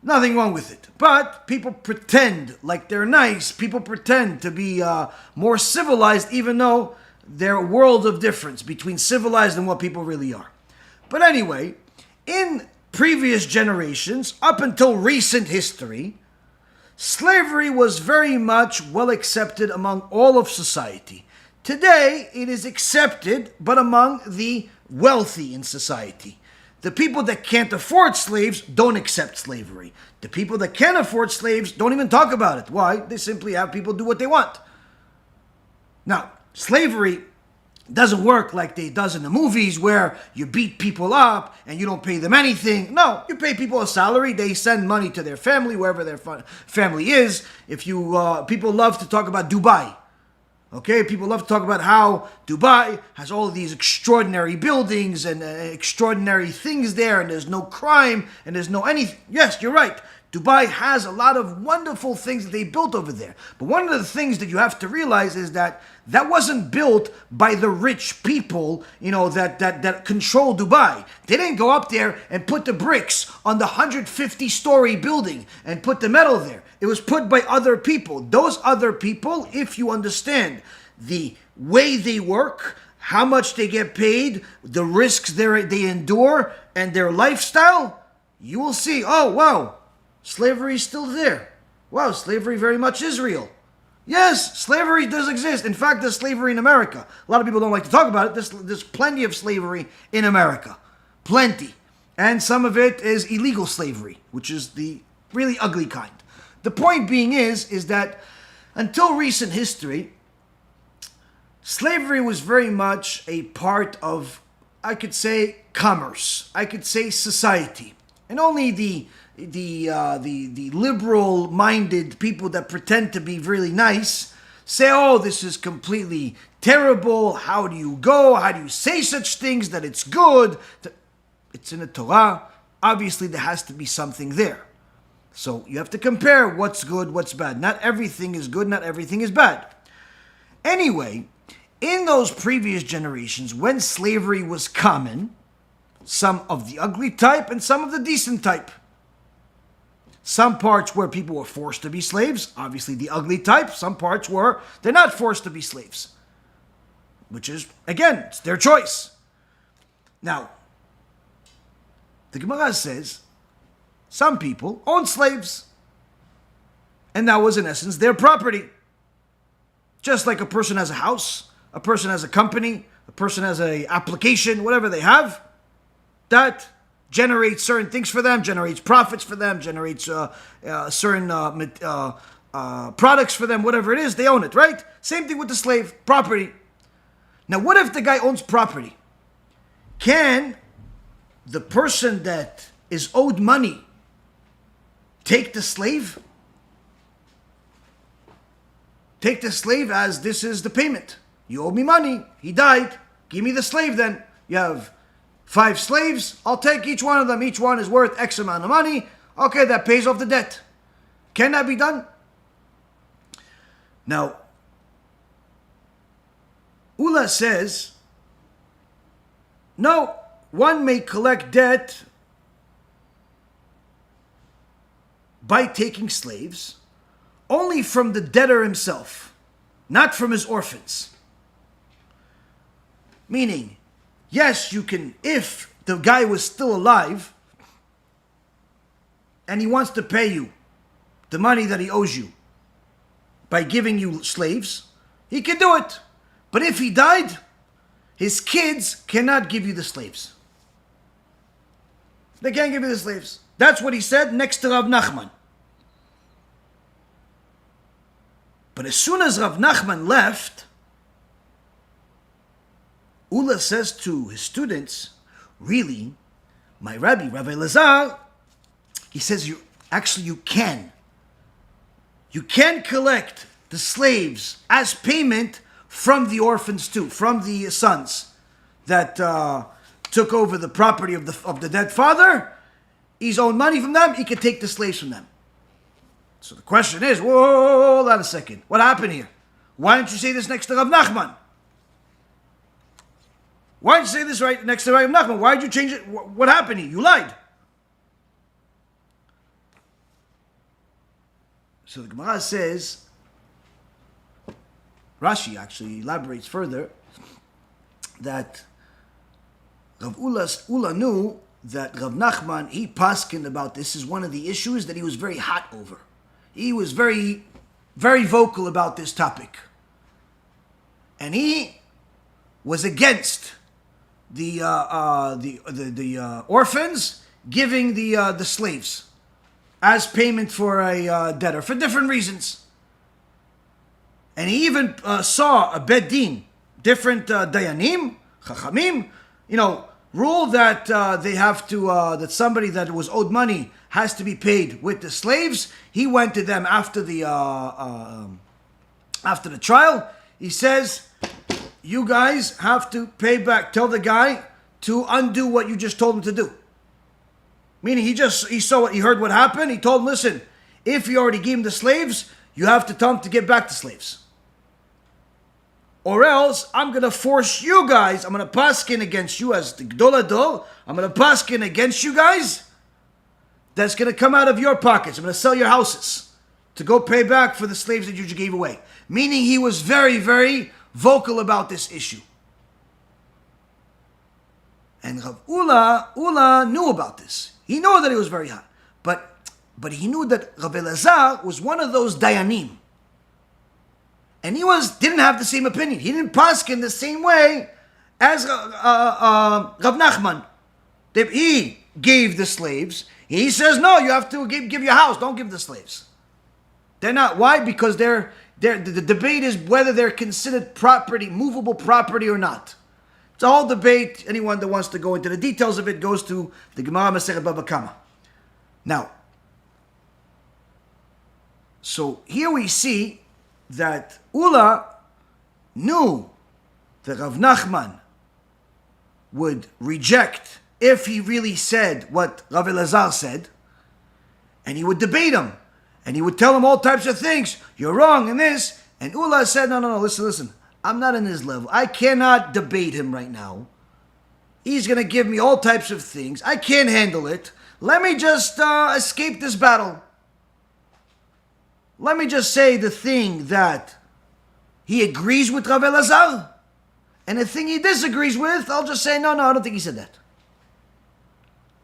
Nothing wrong with it. But people pretend like they're nice. People pretend to be more civilized, even though there are worlds of difference between civilized and what people really are. But anyway, in previous generations, up until recent history, slavery was very much well accepted among all of society. Today, it is accepted, but among the wealthy in society. The people that can't afford slaves don't accept slavery. The people that can afford slaves don't even talk about it. Why? They simply have people do what they want. Now, slavery doesn't work like it does in the movies, where you beat people up and you don't pay them anything. No, you pay people a salary. They send money to their family, wherever their family is. If you people love to talk about Dubai. Okay, people love to talk about how Dubai has all of these extraordinary buildings and extraordinary things there, and there's no crime and there's no anything. Yes, you're right. Dubai has a lot of wonderful things that they built over there. But one of the things that you have to realize is that wasn't built by the rich people, that control Dubai. They didn't go up there and put the bricks on the 150-story building and put the metal there. It was put by other people. Those other people, if you understand the way they work, how much they get paid, the risks they endure, and their lifestyle, you will see, oh, wow, slavery is still there. Wow, slavery very much is real. Yes, slavery does exist. In fact, there's slavery in America. A lot of people don't like to talk about it. There's plenty of slavery in America. Plenty. And some of it is illegal slavery, which is the really ugly kind. The point being is that until recent history, slavery was very much a part of, I could say, commerce. I could say society. And only the liberal-minded people that pretend to be really nice say, oh, this is completely terrible. How do you go? How do you say such things that it's good? It's in the Torah. Obviously, there has to be something there. So you have to compare what's good, what's bad. Not everything is good, not everything is bad. Anyway, in those previous generations, when slavery was common, some of the ugly type and some of the decent type. Some parts where people were forced to be slaves, obviously the ugly type. Some parts where they're not forced to be slaves, which is, again, it's their choice. Now, the Gemara says, some people owned slaves, and that was in essence their property. Just like a person has a house, a person has a company, a person has an application, whatever they have, that generates certain things for them, generates profits for them, generates certain products for them, whatever it is, they own it, right? Same thing with the slave, property. Now, what if the guy owns property? Can the person that is owed money take the slave? Take the slave as this is the payment. You owe me money. He died. Give me the slave then. You have 5 slaves. I'll take each one of them. Each one is worth X amount of money. Okay, that pays off the debt. Can that be done? Now, Ula says, no, one may collect debt by taking slaves only from the debtor himself, not from his orphans. Meaning, yes, you can, if the guy was still alive and he wants to pay you the money that he owes you by giving you slaves, he can do it. But if he died, his kids cannot give you the slaves. They can't give you the slaves. That's what he said next to Rav Nachman. But as soon as Rav Nachman left, Ula says to his students, really, my Rabbi, Rabbi Lazar, he says, you can. You can collect the slaves as payment from the orphans too, from the sons that took over the property of the dead father. He's owed money from them, he can take the slaves from them. So the question is, whoa, hold on a second. What happened here? Why didn't you say this next to Rav Nachman? Why did you say this right next to Rav Nachman? Why did you change it? What happened here? You lied. So the Gemara says, Rashi actually elaborates further, that Rav Ula knew that Rav Nachman, he paskined about this is one of the issues that he was very hot over. He was very, very vocal about this topic. And he was against the orphans giving the slaves as payment for a debtor for different reasons. And he even saw a Beddin, different Dayanim, Chachamim, rule that they have to, that somebody that was owed money has to be paid with the slaves. He went to them after the trial. He says, you guys have to pay back. Tell the guy to undo what you just told him to do. Meaning he heard what happened. He told him, listen, if you already gave him the slaves, you have to tell him to get back the slaves. Or else, I'm going to force you guys, I'm going to paskin against you as the Gdol Adol, I'm going to paskin against you guys, that's going to come out of your pockets. I'm going to sell your houses to go pay back for the slaves that you just gave away. Meaning he was very, very vocal about this issue. And Rav Ula knew about this. He knew that it was very hot. But he knew that Rav Elazar was one of those Dayanim. And he didn't have the same opinion. He didn't paskin the same way as Rav Nachman. He gave the slaves. He says, no, you have to give your house. Don't give the slaves. They're not. Why? Because the debate is whether they're considered property, movable property or not. It's a whole debate. Anyone that wants to go into the details of it goes to the Gemara Masechet Bava Kama. Now, so here we see that Ula knew that Rav Nachman would reject if he really said what Rav Elazar said, and he would debate him, and he would tell him all types of things. You're wrong in this. And Ula said, no, listen. I'm not in his level. I cannot debate him right now. He's going to give me all types of things. I can't handle it. Let me just escape this battle. Let me just say the thing that he agrees with Rav Elazar, and the thing he disagrees with, I'll just say, no, I don't think he said that.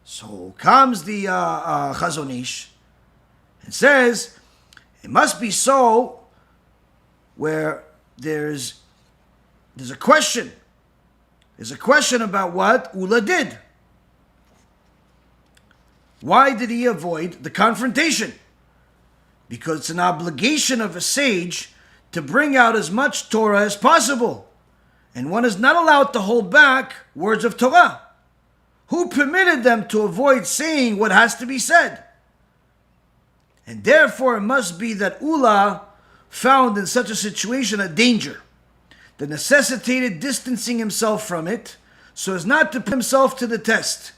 So comes the Chazon Ish and says, it must be so where there's a question. There's a question about what Ula did. Why did he avoid the confrontation? Because it's an obligation of a sage to bring out as much Torah as possible. And one is not allowed to hold back words of Torah. Who permitted them to avoid saying what has to be said? And therefore it must be that Ula found in such a situation a danger that necessitated distancing himself from it so as not to put himself to the test.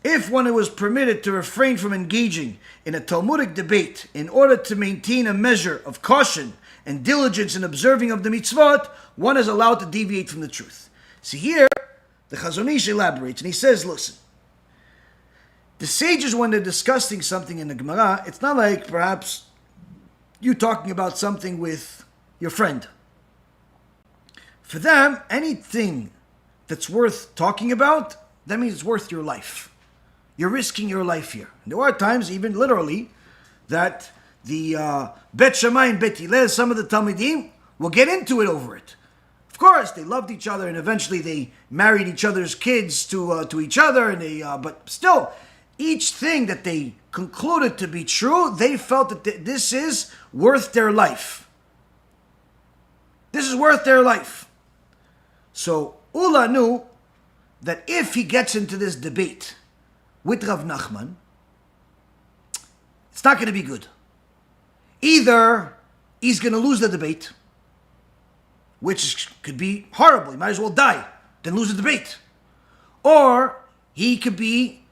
If one was permitted to refrain from engaging in a Talmudic debate in order to maintain a measure of caution and diligence in observing of the mitzvot, one is allowed to deviate from the truth. See here, the Chazon Ish elaborates and he says, listen, the sages, when they're discussing something in the Gemara, it's not like perhaps you talking about something with your friend. For them, anything that's worth talking about, that means it's worth your life. You're risking your life here. And there are times, even literally, that the Bet Shammai and Bet Hillel, some of the Talmidim, will get into it over it. Of course, they loved each other, and eventually they married each other's kids to each other. And but still, each thing that they concluded to be true, they felt that this is worth their life. This is worth their life. So Ula knew that if he gets into this debate with Rav Nachman, it's not going to be good. Either he's going to lose the debate, which could be horrible. He might as well die than lose the debate. Or he could be,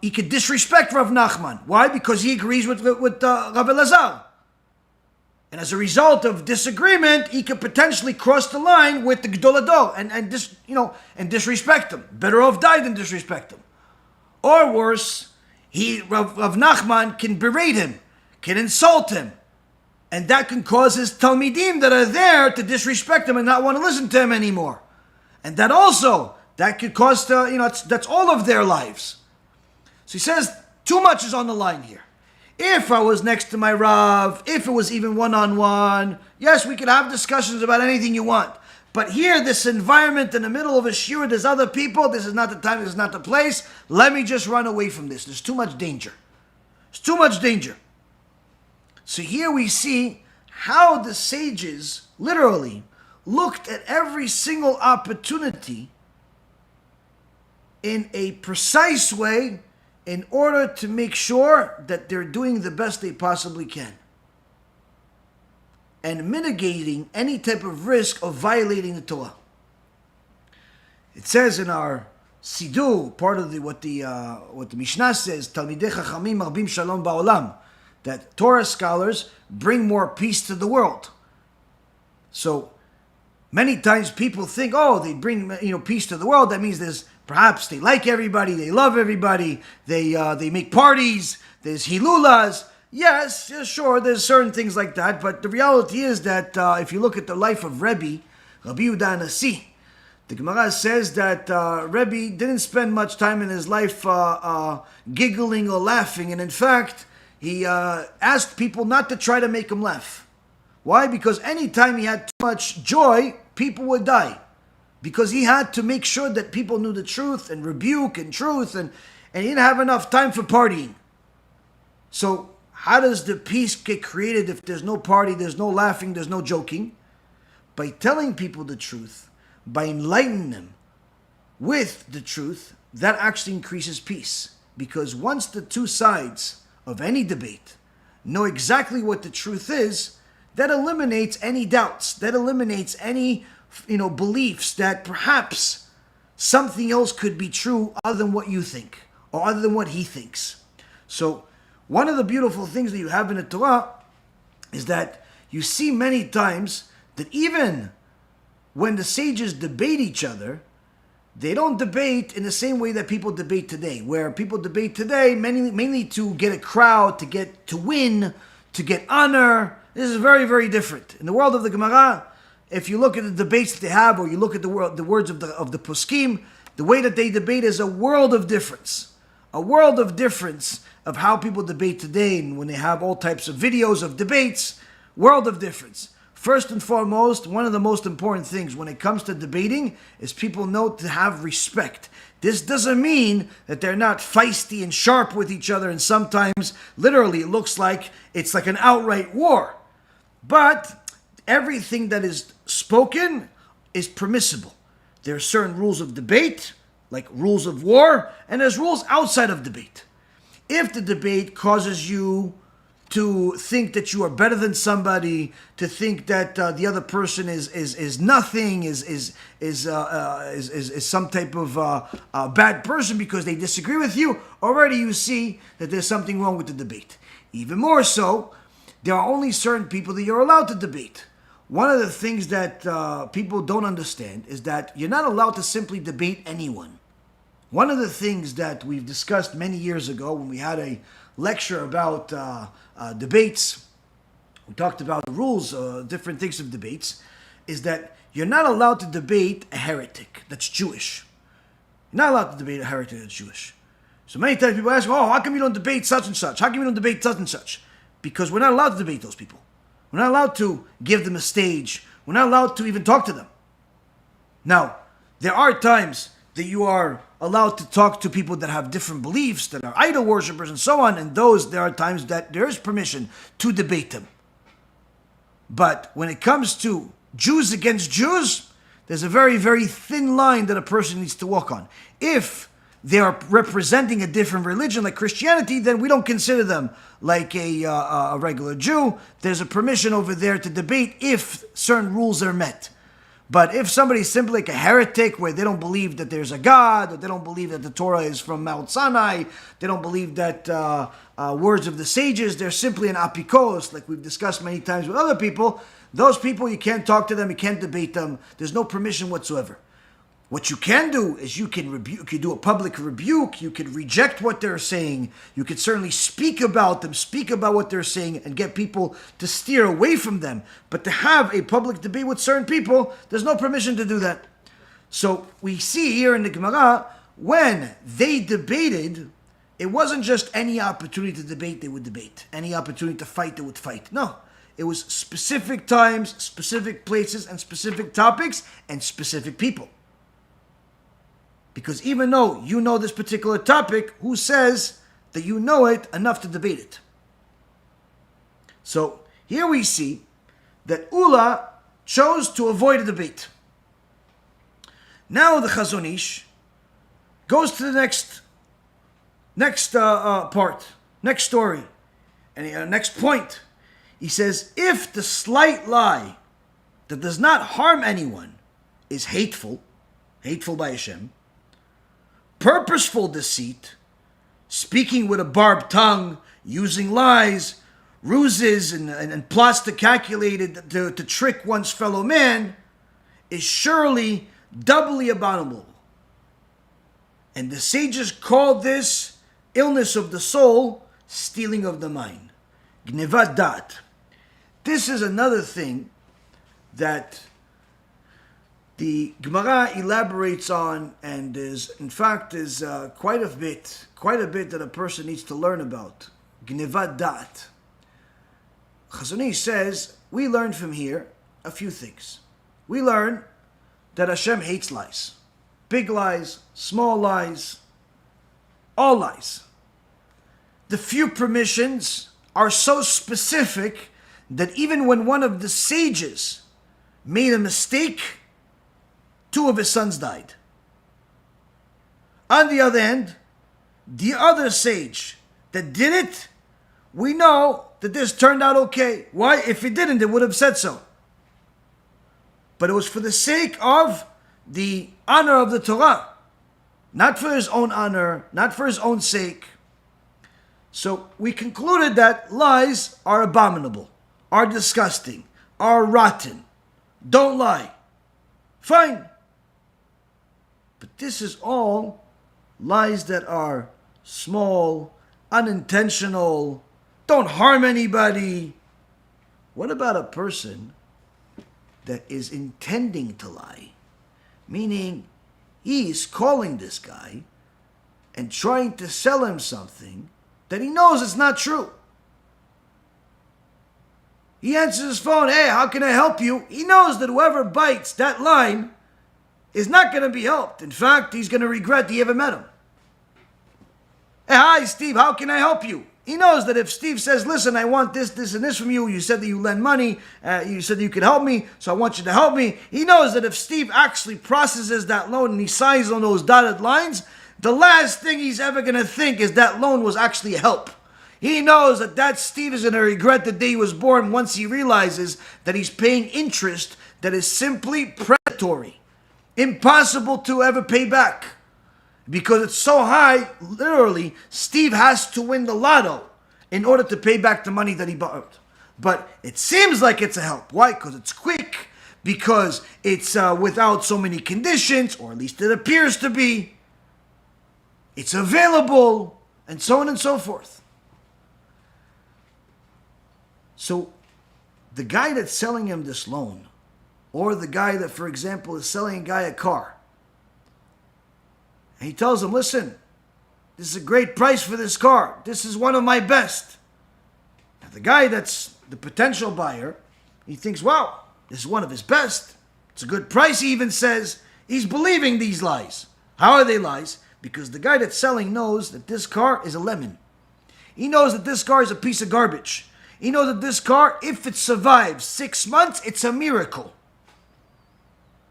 he could disrespect Rav Nachman. Why? Because he agrees with Rav Elazar. And as a result of disagreement, he could potentially cross the line with the Gedol Hador and disrespect him. Better off die than disrespect him. Or worse, Rav Nachman can berate him, can insult him, and that can cause his Talmidim that are there to disrespect him and not want to listen to him anymore. And that could cause that's all of their lives. So he says, too much is on the line here. If I was next to my Rav, if it was even one-on-one, yes, we could have discussions about anything you want. But here, this environment in the middle of a shiur, there's other people, this is not the time, this is not the place. Let me just run away from this. There's too much danger. There's too much danger. So here we see how the sages literally looked at every single opportunity in a precise way in order to make sure that they're doing the best they possibly can and mitigating any type of risk of violating the Torah. It says in our Siddur, part of what the Mishnah says, Talmidei Chachamim Marbim Shalom Ba'olam, that Torah scholars bring more peace to the world. So many times people think, they bring peace to the world. That means perhaps they like everybody, they love everybody, they make parties, there's hilulas. Yes, sure, there's certain things like that, but the reality is that if you look at the life of Rabbi Yehuda Nasi, the Gemara says that Rabbi didn't spend much time in his life giggling or laughing, and in fact, he asked people not to try to make him laugh. Why? Because anytime he had too much joy, people would die. Because he had to make sure that people knew the truth and rebuke and truth, and he didn't have enough time for partying. So how does the peace get created if there's no party, there's no laughing, there's no joking? By telling people the truth, by enlightening them with the truth, that actually increases peace. Because once the two sides of any debate know exactly what the truth is, that eliminates any doubts, that eliminates any, beliefs that perhaps something else could be true other than what you think, or other than what he thinks. So, one of the beautiful things that you have in the Torah is that you see many times that even when the sages debate each other, they don't debate in the same way that people debate today, where people debate today mainly to get a crowd, to win, to get honor. This is very, very different. In the world of the Gemara, if you look at the debates that they have, or you look at the words of the poskim, the way that they debate is a world of difference. A world of difference of how people debate today, and when they have all types of videos of debates, world of difference. First and foremost, one of the most important things when it comes to debating is people know to have respect. This doesn't mean that they're not feisty and sharp with each other, and sometimes, literally, it looks like it's like an outright war. But everything that is spoken is permissible. There are certain rules of debate, like rules of war, and there's rules outside of debate. If the debate causes you to think that you are better than somebody, to think that the other person is nothing, is some type of bad person because they disagree with you, already you see that there's something wrong with the debate. Even more so, there are only certain people that you're allowed to debate. One of the things that people don't understand is that you're not allowed to simply debate anyone. One of the things that we've discussed many years ago when we had a lecture about debates, we talked about the rules, different things of debates, is that you're not allowed to debate a heretic that's Jewish. You're not allowed to debate a heretic that's Jewish. So many times people ask, how come you don't debate such and such? How come you don't debate such and such? Because we're not allowed to debate those people. We're not allowed to give them a stage. We're not allowed to even talk to them. Now, there are times that you are allowed to talk to people that have different beliefs, that are idol worshippers and so on, and there are times that there is permission to debate them. But when it comes to Jews against Jews, there's a very, very thin line that a person needs to walk on. If they are representing a different religion like Christianity, then we don't consider them like a regular Jew. There's a permission over there to debate if certain rules are met. But if somebody's simply like a heretic, where they don't believe that there's a God, or they don't believe that the Torah is from Mount Sinai, they don't believe that words of the sages, they're simply an apikos, like we've discussed many times with other people, those people, you can't talk to them, you can't debate them, there's no permission whatsoever. What you can do is you can do a public rebuke, you can reject what they're saying, you can certainly speak about them, speak about what they're saying, and get people to steer away from them. But to have a public debate with certain people, there's no permission to do that. So we see here in the Gemara, when they debated, it wasn't just any opportunity to debate, they would debate. Any opportunity to fight, they would fight. No. It was specific times, specific places, and specific topics, and specific people. Because even though you know this particular topic, who says that you know it enough to debate it? So here we see that Ula chose to avoid a debate. Now the Chazon Ish goes to the next part, next story, and next point. He says, if the slight lie that does not harm anyone is hateful by Hashem, purposeful deceit, speaking with a barbed tongue, using lies, ruses, and plots to trick one's fellow man, is surely doubly abominable. And the sages call this illness of the soul, stealing of the mind. Gnevat dat. This is another thing that the Gemara elaborates on, and is quite a bit that a person needs to learn about. Gnevat dat. Chazon Ish says, we learn from here a few things. We learn that Hashem hates lies. Big lies, small lies, all lies. The few permissions are so specific that even when one of the sages made a mistake, 2 of his sons died. On the other hand, the other sage that did it we know that this turned out okay. Why? If it didn't, it would have said so. But it was for the sake of the honor of the Torah. Not for his own honor, not for his own sake. So we concluded that lies are abominable, are disgusting, are rotten. Don't lie. Fine. But this is all lies that are small, unintentional, don't harm anybody. What about a person that is intending to lie? Meaning, he's calling this guy and trying to sell him something that he knows it's not true. He answers his phone, hey, how can I help you? He knows that whoever bites that line is not going to be helped. In fact, he's going to regret he ever met him. Hey, hi, Steve, how can I help you? He knows that if Steve says, listen, I want this, this, and this from you, you said that you lend money, you said that you could help me, so I want you to help me. He knows that if Steve actually processes that loan and he signs on those dotted lines, the last thing he's ever going to think is that loan was actually help. He knows that Steve is going to regret the day he was born once he realizes that he's paying interest that is simply predatory, impossible to ever pay back. Because it's so high, literally, Steve has to win the lotto in order to pay back the money that he borrowed. But it seems like it's a help. Why? Because it's quick, because it's without so many conditions, or at least it appears to be. It's available, and so on and so forth. So the guy that's selling him this loan, or the guy that, for example, is selling a guy a car, and he tells him, listen, this is a great price for this car. This is one of my best. Now the guy that's the potential buyer, he thinks, wow, this is one of his best. It's a good price, he even says. He's believing these lies. How are they lies? Because the guy that's selling knows that this car is a lemon. He knows that this car is a piece of garbage. He knows that this car, if it survives 6 months, it's a miracle.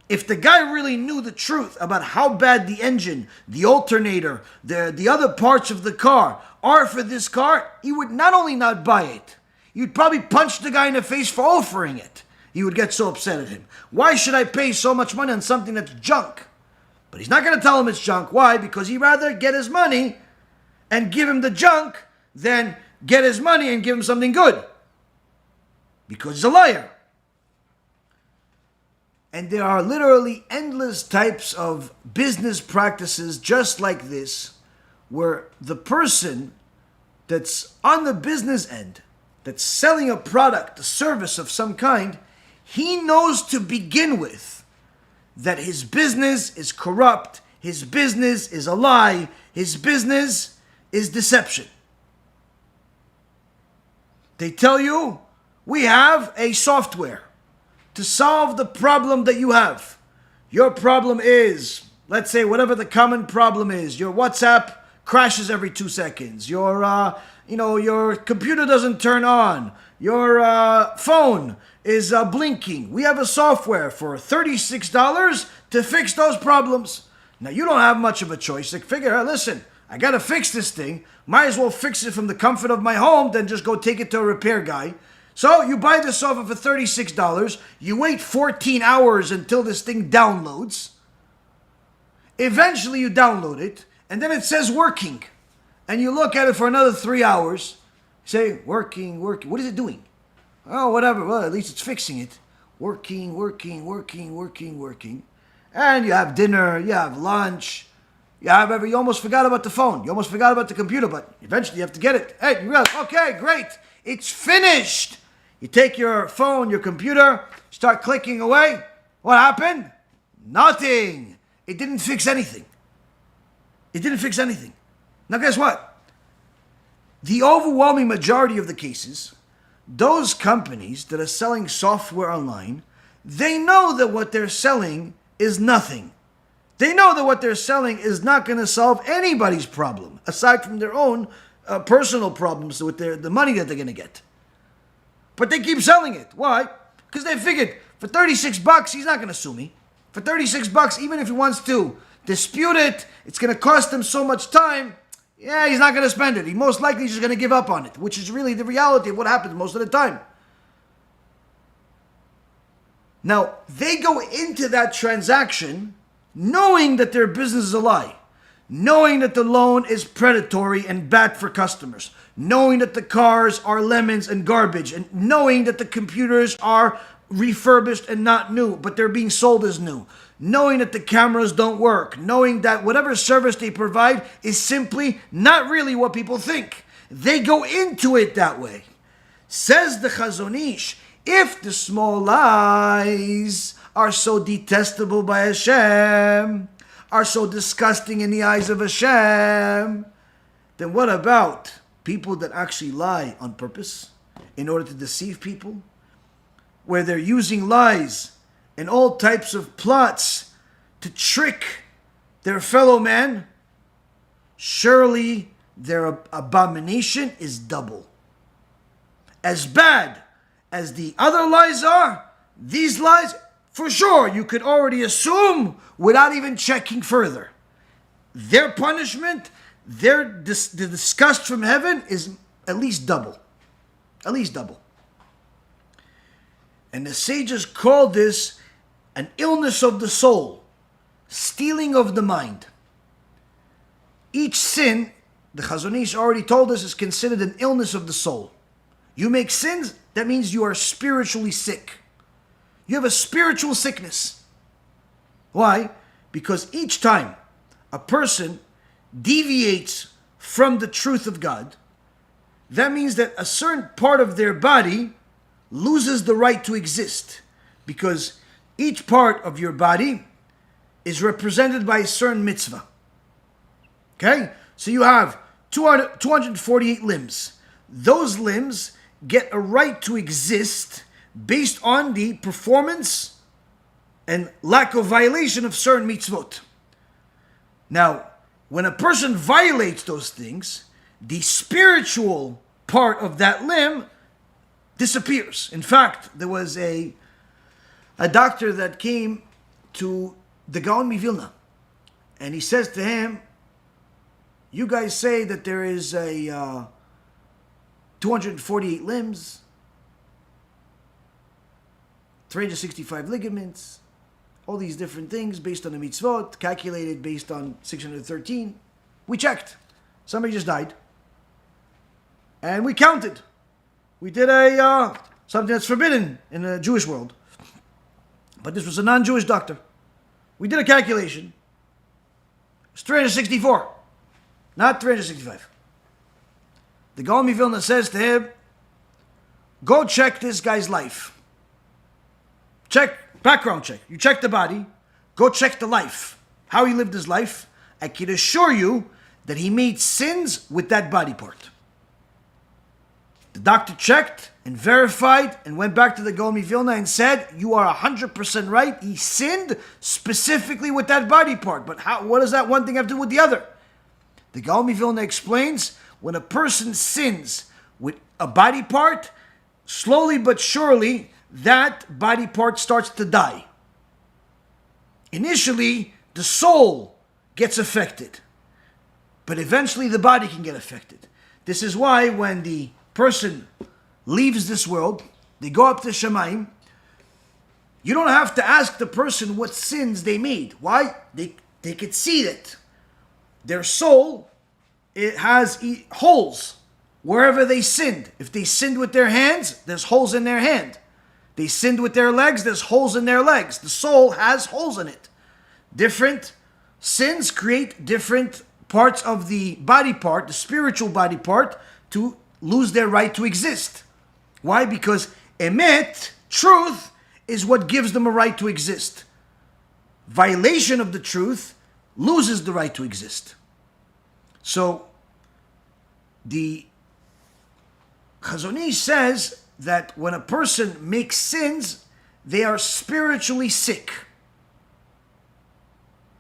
If the guy really knew the truth about how bad the engine, the alternator, the other parts of the car are for this car, he would not only not buy it, you'd probably punch the guy in the face for offering it. He would get so upset at him. Why should I pay so much money on something that's junk? But he's not going to tell him it's junk. Why? Because he'd rather get his money and give him the junk than get his money and give him something good. Because he's a liar. And there are literally endless types of business practices just like this, where the person that's on the business end, that's selling a product, a service of some kind, he knows to begin with that his business is corrupt, his business is a lie, his business is deception. They tell you, we have a software to solve the problem that you have. Your problem is, let's say, whatever the common problem is. Your WhatsApp crashes every 2 seconds. Your computer doesn't turn on. Your phone is blinking. We have a software for $36 to fix those problems. Now, you don't have much of a choice. Like, figure, listen, I got to fix this thing. Might as well fix it from the comfort of my home than just go take it to a repair guy. So you buy this software for $36. You wait 14 hours until this thing downloads. Eventually you download it, and then it says working. And you look at it for another 3 hours. You say, working. What is it doing? Oh, whatever. Well, at least it's fixing it. Working. And you have dinner, you have lunch, you almost forgot about the phone. You almost forgot about the computer, but eventually you have to get it. Hey, you realize, okay, great. It's finished. You take your phone, your computer, start clicking away. What happened? Nothing. It didn't fix anything. Now guess what? The overwhelming majority of the cases, those companies that are selling software online, they know that what they're selling is nothing. They know that what they're selling is not going to solve anybody's problem, aside from their own personal problems with the money that they're going to get. But they keep selling it. Why? Because they figured, for $36, he's not going to sue me. For $36, even if he wants to dispute it, it's going to cost him so much time. Yeah, he's not going to spend it. He most likely is just going to give up on it, which is really the reality of what happens most of the time. Now, they go into that transaction knowing that their business is a lie, knowing that the loan is predatory and bad for customers, knowing that the cars are lemons and garbage, and knowing that the computers are refurbished and not new, but they're being sold as new, knowing that the cameras don't work, knowing that whatever service they provide is simply not really what people think. They go into it that way. Says the Chazon Ish, if the small lies are so detestable by Hashem, are so disgusting in the eyes of Hashem, then what about people that actually lie on purpose in order to deceive people, where they're using lies and all types of plots to trick their fellow man? Surely their abomination is double. As bad as the other lies are, these lies, for sure, you could already assume without even checking further. Their punishment, the disgust from heaven is at least double. At least double. And the sages call this an illness of the soul, stealing of the mind. Each sin, the Chazon Ish already told us, is considered an illness of the soul. You make sins, that means you are spiritually sick. You have a spiritual sickness. Why? Because each time a person deviates from the truth of God, that means that a certain part of their body loses the right to exist, because each part of your body is represented by a certain mitzvah. Okay? So you have 248 limbs. Those limbs get a right to exist based on the performance and lack of violation of certain mitzvot. Now, when a person violates those things, the spiritual part of that limb disappears. In fact, there was a doctor that came to the Gaon Vilna, and he says to him, you guys say that there is a 248 limbs, 365 ligaments, all these different things based on the mitzvot, calculated based on 613. We checked. Somebody just died. And we counted. We did something that's forbidden in the Jewish world. But this was a non-Jewish doctor. We did a calculation. It's 364, not 365. The Gaon Vilna says to him, go check this guy's life. Check, background check. You check the body, go check the life. How he lived his life. I can assure you that he made sins with that body part. The doctor checked and verified and went back to the Gaon Vilna and said, you are 100% right. He sinned specifically with that body part. But what does that one thing have to do with the other? The Gaon Vilna explains, when a person sins with a body part, slowly but surely, that body part starts to die. Initially, the soul gets affected, but eventually the body can get affected. This is why when the person leaves this world, they go up to Shemaim, you don't have to ask the person what sins they made. Why? They could see that their soul, it has holes wherever they sinned. If they sinned with their hands, there's holes in their hand. They sinned with their legs, there's holes in their legs. The soul has holes in it. Different sins create different parts of the body part, the spiritual body part, to lose their right to exist. Why? Because Emet, truth, is what gives them a right to exist. Violation of the truth loses the right to exist. So, the Chazon Ish says that when a person makes sins, they are spiritually sick.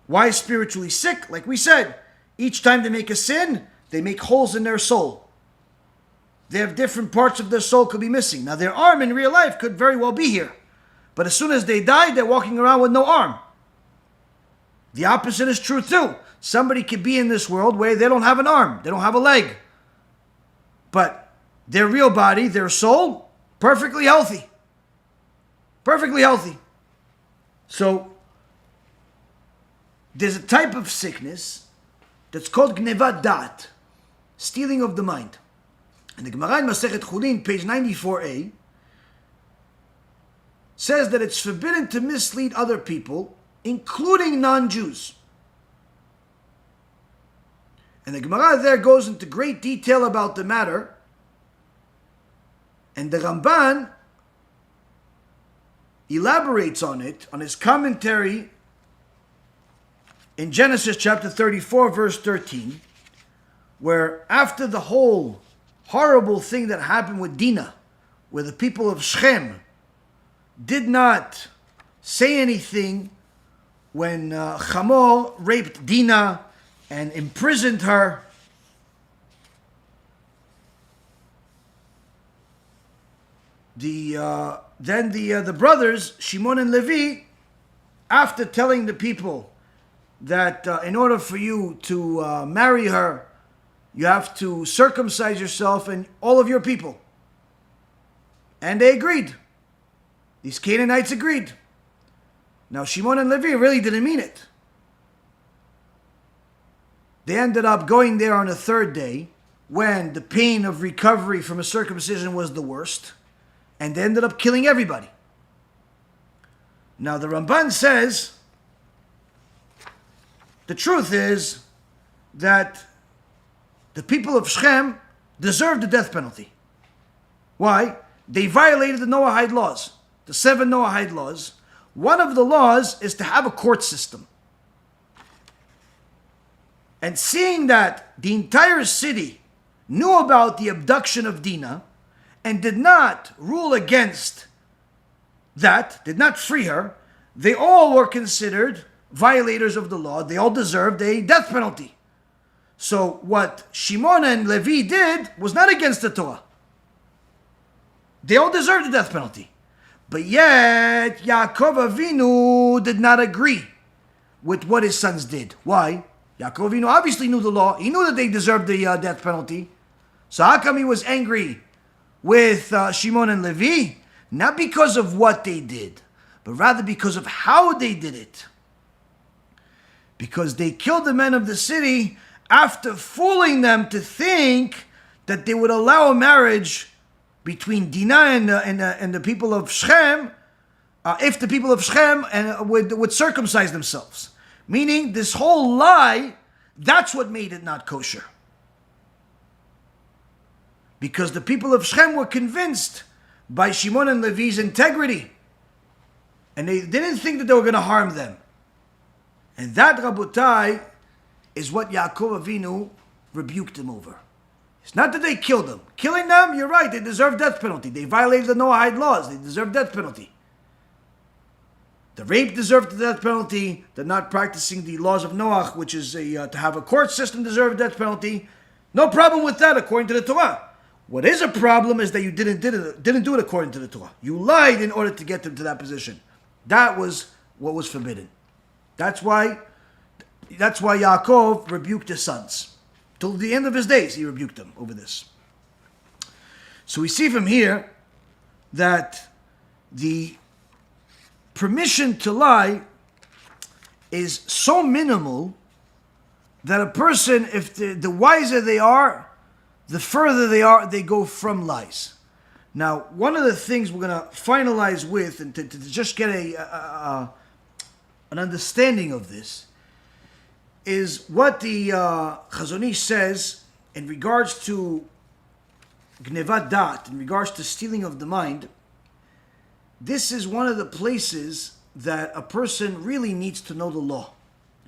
Why spiritually sick? Like we said, each time they make a sin, they make holes in their soul. They have different parts of their soul could be missing. Now their arm in real life could very well be here. But as soon as they die, they're walking around with no arm. The opposite is true too. Somebody could be in this world where they don't have an arm, they don't have a leg, but their real body, their soul, perfectly healthy. Perfectly healthy. So, there's a type of sickness that's called gnevat dat, stealing of the mind. And the Gemara in Masechet Chulin, page 94a, says that it's forbidden to mislead other people, including non-Jews. And the Gemara there goes into great detail about the matter. And the Ramban elaborates on it, on his commentary in Genesis chapter 34, verse 13, where after the whole horrible thing that happened with Dinah, where the people of Shechem did not say anything when Hamor raped Dinah and imprisoned her, then the brothers, Shimon and Levi, after telling the people that in order for you to marry her, you have to circumcise yourself and all of your people. And they agreed. These Canaanites agreed. Now Shimon and Levi really didn't mean it. They ended up going there on the third day when the pain of recovery from a circumcision was the worst, and they ended up killing everybody. Now the Ramban says the truth is that the people of Shechem deserved the death penalty. Why? They violated the Noahide laws, the 7 Noahide laws. One of the laws is to have a court system. And seeing that the entire city knew about the abduction of Dinah and did not rule against that, did not free her, they all were considered violators of the law. They all deserved a death penalty. So what Shimon and Levi did was not against the Torah. They all deserved the death penalty. But yet, Yaakov Avinu did not agree with what his sons did. Why? Yaakov Avinu obviously knew the law. He knew that they deserved the death penalty. So how come he was angry with Shimon and Levi? Not because of what they did, but rather because of how they did it. Because they killed the men of the city after fooling them to think that they would allow a marriage between Dinah and the people of Shechem, if the people of Shechem would circumcise themselves. Meaning, this whole lie, that's what made it not kosher. Because the people of Shechem were convinced by Shimon and Levi's integrity. And they didn't think that they were going to harm them. And that, Rabotai, is what Yaakov Avinu rebuked them over. It's not that they killed them. Killing them, you're right, they deserve death penalty. They violated the Noahide laws. They deserve death penalty. The rape deserved the death penalty. The not practicing the laws of Noah, which is to have a court system, deserved death penalty. No problem with that according to the Torah. What is a problem is that you didn't do it according to the Torah. You lied in order to get them to that position. That was what was forbidden. That's why Yaakov rebuked his sons. Till the end of his days, he rebuked them over this. So we see from here that the permission to lie is so minimal that a person, if the wiser they are, the further they go from lies. Now, one of the things we're going to finalize with, and to just get an understanding of this, is what the Chazon Ish says in regards to gnevat dat, in regards to stealing of the mind. This is one of the places that a person really needs to know the law.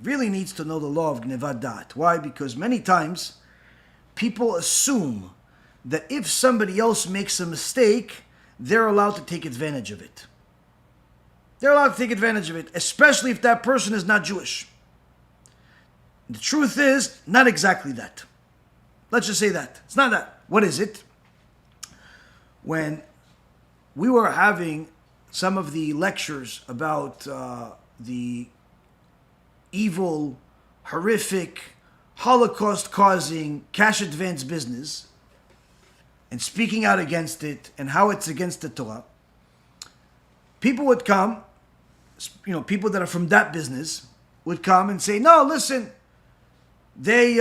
Really needs to know the law of gnevat dat. Why? Because many times people assume that if somebody else makes a mistake, they're allowed to take advantage of it. They're allowed to take advantage of it, especially if that person is not Jewish. The truth is, not exactly that. Let's just say that. It's not that. What is it? When we were having some of the lectures about the evil, horrific, Holocaust-causing, cash advance business, and speaking out against it and how it's against the Torah, people would come, people that are from that business would come and say, no, listen, they,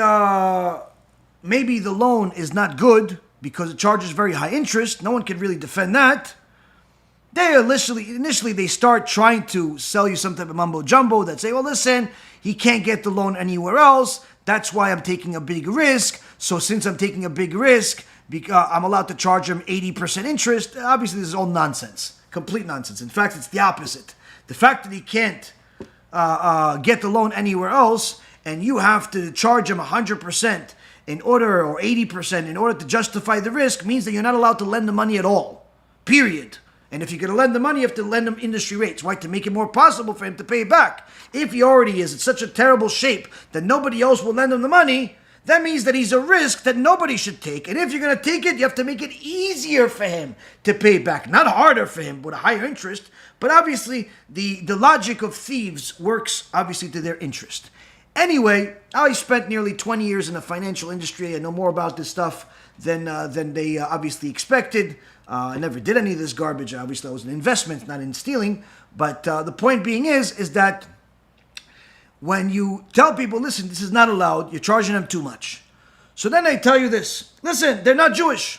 maybe the loan is not good because it charges very high interest. No one can really defend that. They initially they start trying to sell you some type of mumbo jumbo that say, well, listen, he can't get the loan anywhere else. That's why I'm taking a big risk. So since I'm taking a big risk, I'm allowed to charge him 80% interest. Obviously, this is all nonsense, complete nonsense. In fact, it's the opposite. The fact that he can't get the loan anywhere else, and you have to charge him 100% or 80% in order to justify the risk, means that you're not allowed to lend the money at all. Period. And if you're going to lend the money, you have to lend him industry rates. Why? To make it more possible for him to pay it back. If he already is in such a terrible shape that nobody else will lend him the money, that means that he's a risk that nobody should take. And if you're going to take it, you have to make it easier for him to pay back. Not harder for him with a higher interest. But obviously, the logic of thieves works obviously to their interest. Anyway, I spent nearly 20 years in the financial industry. I know more about this stuff than they obviously expected. I never did any of this garbage. Obviously, I was in investment, not in stealing. But the point being is that when you tell people, listen, this is not allowed, you're charging them too much. So then they tell you this, listen, they're not Jewish.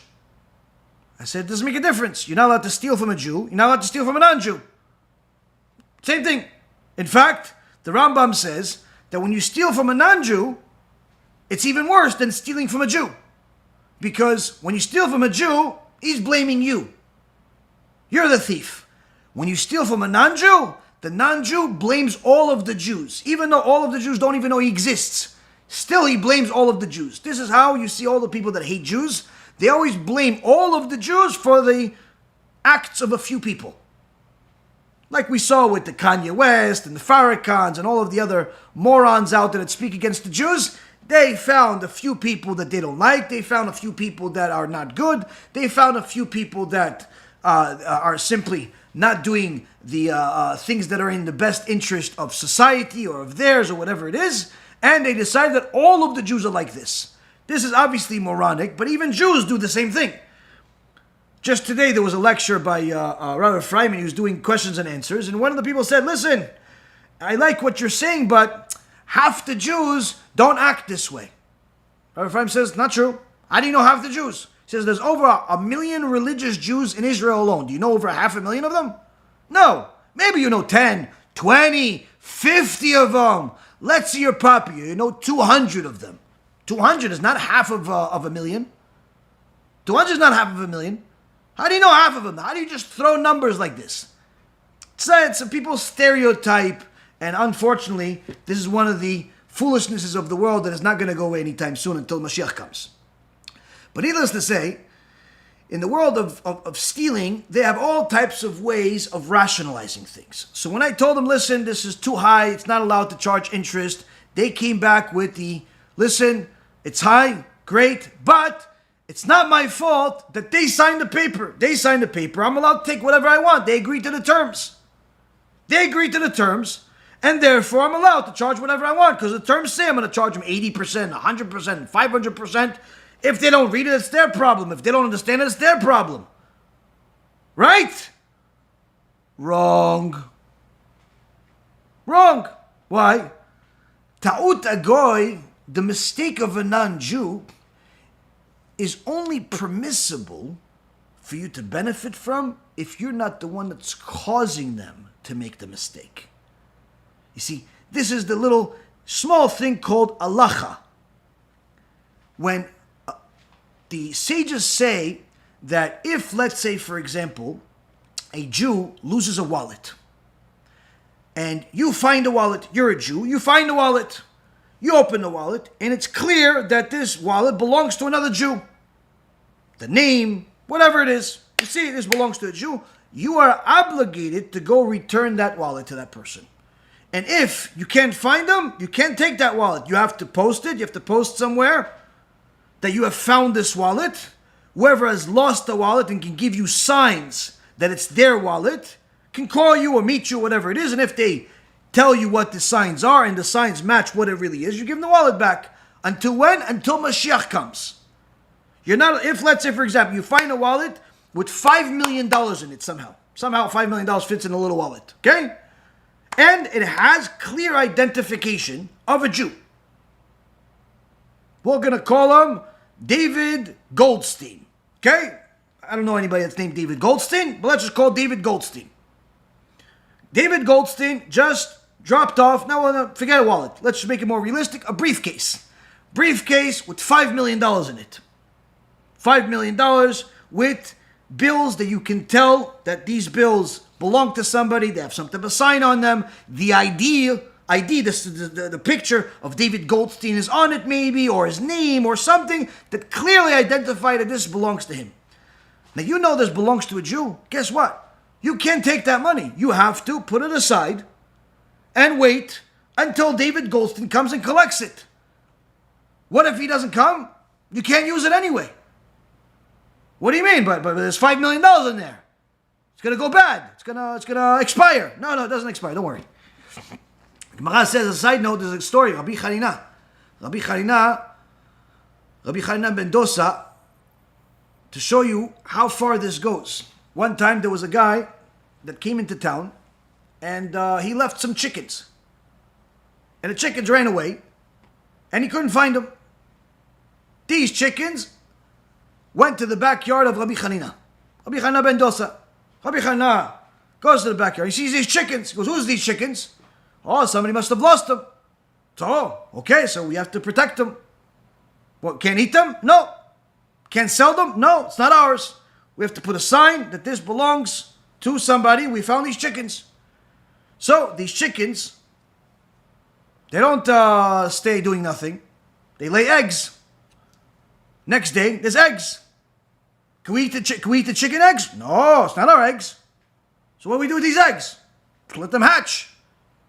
I said, it doesn't make a difference. You're not allowed to steal from a Jew. You're not allowed to steal from a non-Jew. Same thing. In fact, the Rambam says that when you steal from a non-Jew, it's even worse than stealing from a Jew. Because when you steal from a Jew, he's blaming you. You're the thief. When you steal from a non-Jew, the non-Jew blames all of the Jews. Even though all of the Jews don't even know he exists. Still, he blames all of the Jews. This is how you see all the people that hate Jews. They always blame all of the Jews for the acts of a few people. Like we saw with the Kanye West and the Farrakhan's and all of the other morons out there that speak against the Jews. They found a few people that they don't like. They found a few people that are not good. They found a few people that are simply not doing the things that are in the best interest of society or of theirs or whatever it is. And they decided that all of the Jews are like this. This is obviously moronic, but even Jews do the same thing. Just today there was a lecture by Rabbi Freiman. He was doing questions and answers. And one of the people said, listen, I like what you're saying, but half the Jews don't act this way. Rabbi Freiman says, not true. How do you know half the Jews? He says, there's over 1 million religious Jews in Israel alone. Do you know over 500,000 of them? No. Maybe you know 10, 20, 50 of them. Let's see your puppy. You know 200 of them. 200 is not half of 1 million. 200 is not half of 1 million. How do you know half of them? How do you just throw numbers like this? It's a people's stereotype. And unfortunately, this is one of the foolishnesses of the world that is not going to go away anytime soon until Mashiach comes. But needless to say, in the world of stealing, they have all types of ways of rationalizing things. So when I told them, listen, this is too high, it's not allowed to charge interest, they came back with the, listen, it's high, great, but it's not my fault that they signed the paper. They signed the paper. I'm allowed to take whatever I want. They agreed to the terms. They agreed to the terms. And therefore, I'm allowed to charge whatever I want. Because the terms say I'm going to charge them 80%, 100%, 500%. If they don't read it, it's their problem. If they don't understand it, it's their problem. Right? Wrong. Wrong. Why? Ta'ut agoy, the mistake of a non-Jew, is only permissible for you to benefit from if you're not the one that's causing them to make the mistake. You see, this is the little small thing called halacha. When the sages say that if, let's say, for example, a Jew loses a wallet, and you find a wallet, you're a Jew, you find a wallet, you open the wallet, and it's clear that this wallet belongs to another Jew. The name, whatever it is, you see this belongs to a Jew, you are obligated to go return that wallet to that person. And if you can't find them, you can't take that wallet. You have to post it. You have to post somewhere that you have found this wallet. Whoever has lost the wallet and can give you signs that it's their wallet can call you or meet you, whatever it is. And if they tell you what the signs are, and the signs match what it really is, you give them the wallet back. Until when? Until Mashiach comes. You're not, if let's say for example, you find a wallet with $5 million in it somehow. Somehow $5 million fits in a little wallet. Okay? And it has clear identification of a Jew. We're going to call him David Goldstein. Okay? I don't know anybody that's named David Goldstein, but let's just call David Goldstein. David Goldstein just dropped off, now forget a wallet, let's just make it more realistic, a briefcase. Briefcase with $5 million in it. $5 million with bills that you can tell that these bills belong to somebody, they have something of a sign on them, the ID, the picture of David Goldstein is on it maybe, or his name, or something that clearly identifies that this belongs to him. Now you know this belongs to a Jew. Guess what? You can't take that money. You have to put it aside and wait until David Goldstein comes and collects it. What if he doesn't come? You can't use it anyway. What do you mean? But there's $5 million in there. It's going to go bad. It's gonna expire. No, it doesn't expire. Don't worry. Gemara says, as a side note, there's a story. Rabbi Chanina Ben Dosa, to show you how far this goes. One time there was a guy that came into town and he left some chickens. And the chickens ran away and he couldn't find them. These chickens went to the backyard of Rabbi Chanina Ben Dosa. Rabbi Chanina goes to the backyard. He sees these chickens. He goes, who's these chickens? Oh, somebody must have lost them. So, okay, so we have to protect them. What, can't eat them? No. Can't sell them? No, it's not ours. We have to put a sign that this belongs to somebody. We found these chickens. So, these chickens, they don't stay doing nothing. They lay eggs. Next day, there's eggs. Can we eat the chicken eggs? No, it's not our eggs. So what do we do with these eggs? Let them hatch.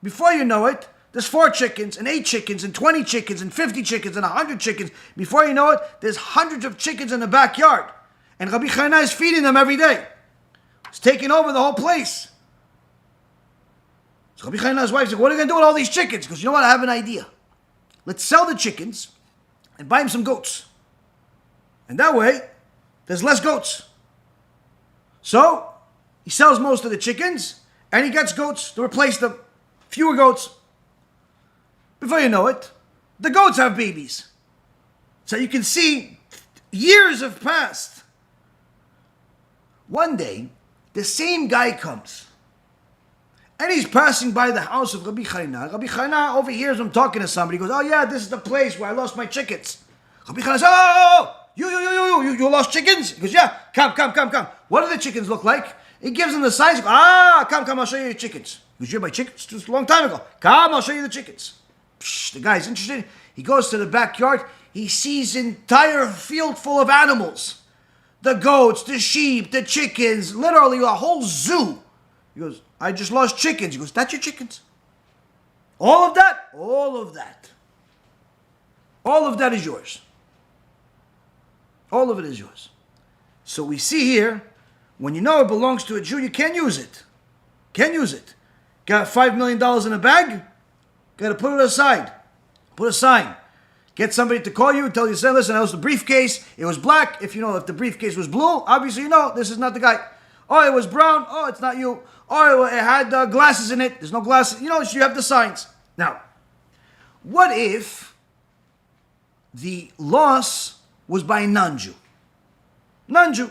Before you know it, there's 4 chickens, and 8 chickens, and 20 chickens, and 50 chickens, and 100 chickens. Before you know it, there's hundreds of chickens in the backyard. And Rabbi Chanina is feeding them every day. It's taking over the whole place. So Rabbi Chanina's wife said, what are you going to do with all these chickens? Because you know what, I have an idea. Let's sell the chickens and buy him some goats. And that way, there's less goats. So, he sells most of the chickens, and he gets goats to replace them. Fewer goats. Before you know it, the goats have babies. So you can see, years have passed. One day, the same guy comes. And he's passing by the house of Rabbi Chanina. Rabbi Chanina overhears him talking to somebody. He goes, oh yeah, this is the place where I lost my chickens. Rabbi Chanina says, oh, you lost chickens? He goes, yeah, come. What do the chickens look like? He gives him the size. He goes, come, I'll show you your chickens. He goes, you're my chickens? Just a long time ago. Come, I'll show you the chickens. Psh, the guy's interested. He goes to the backyard. He sees an entire field full of animals. The goats, the sheep, the chickens, literally a whole zoo. He goes, I just lost chickens. He goes, that's your chickens? All of that? All of that. All of that is yours. All of it is yours. So we see here, when you know it belongs to a Jew, you can't use it. Can't use it. Got $5 million in a bag? Got to put it aside. Put a sign. Get somebody to call you and tell you, say, listen, that was the briefcase. It was black. If the briefcase was blue, obviously you know this is not the guy. Oh, it was brown. Oh, it's not you. Oh, it had glasses in it. There's no glasses. You have the signs. Now, what if the loss was by a non-Jew? Non-Jew.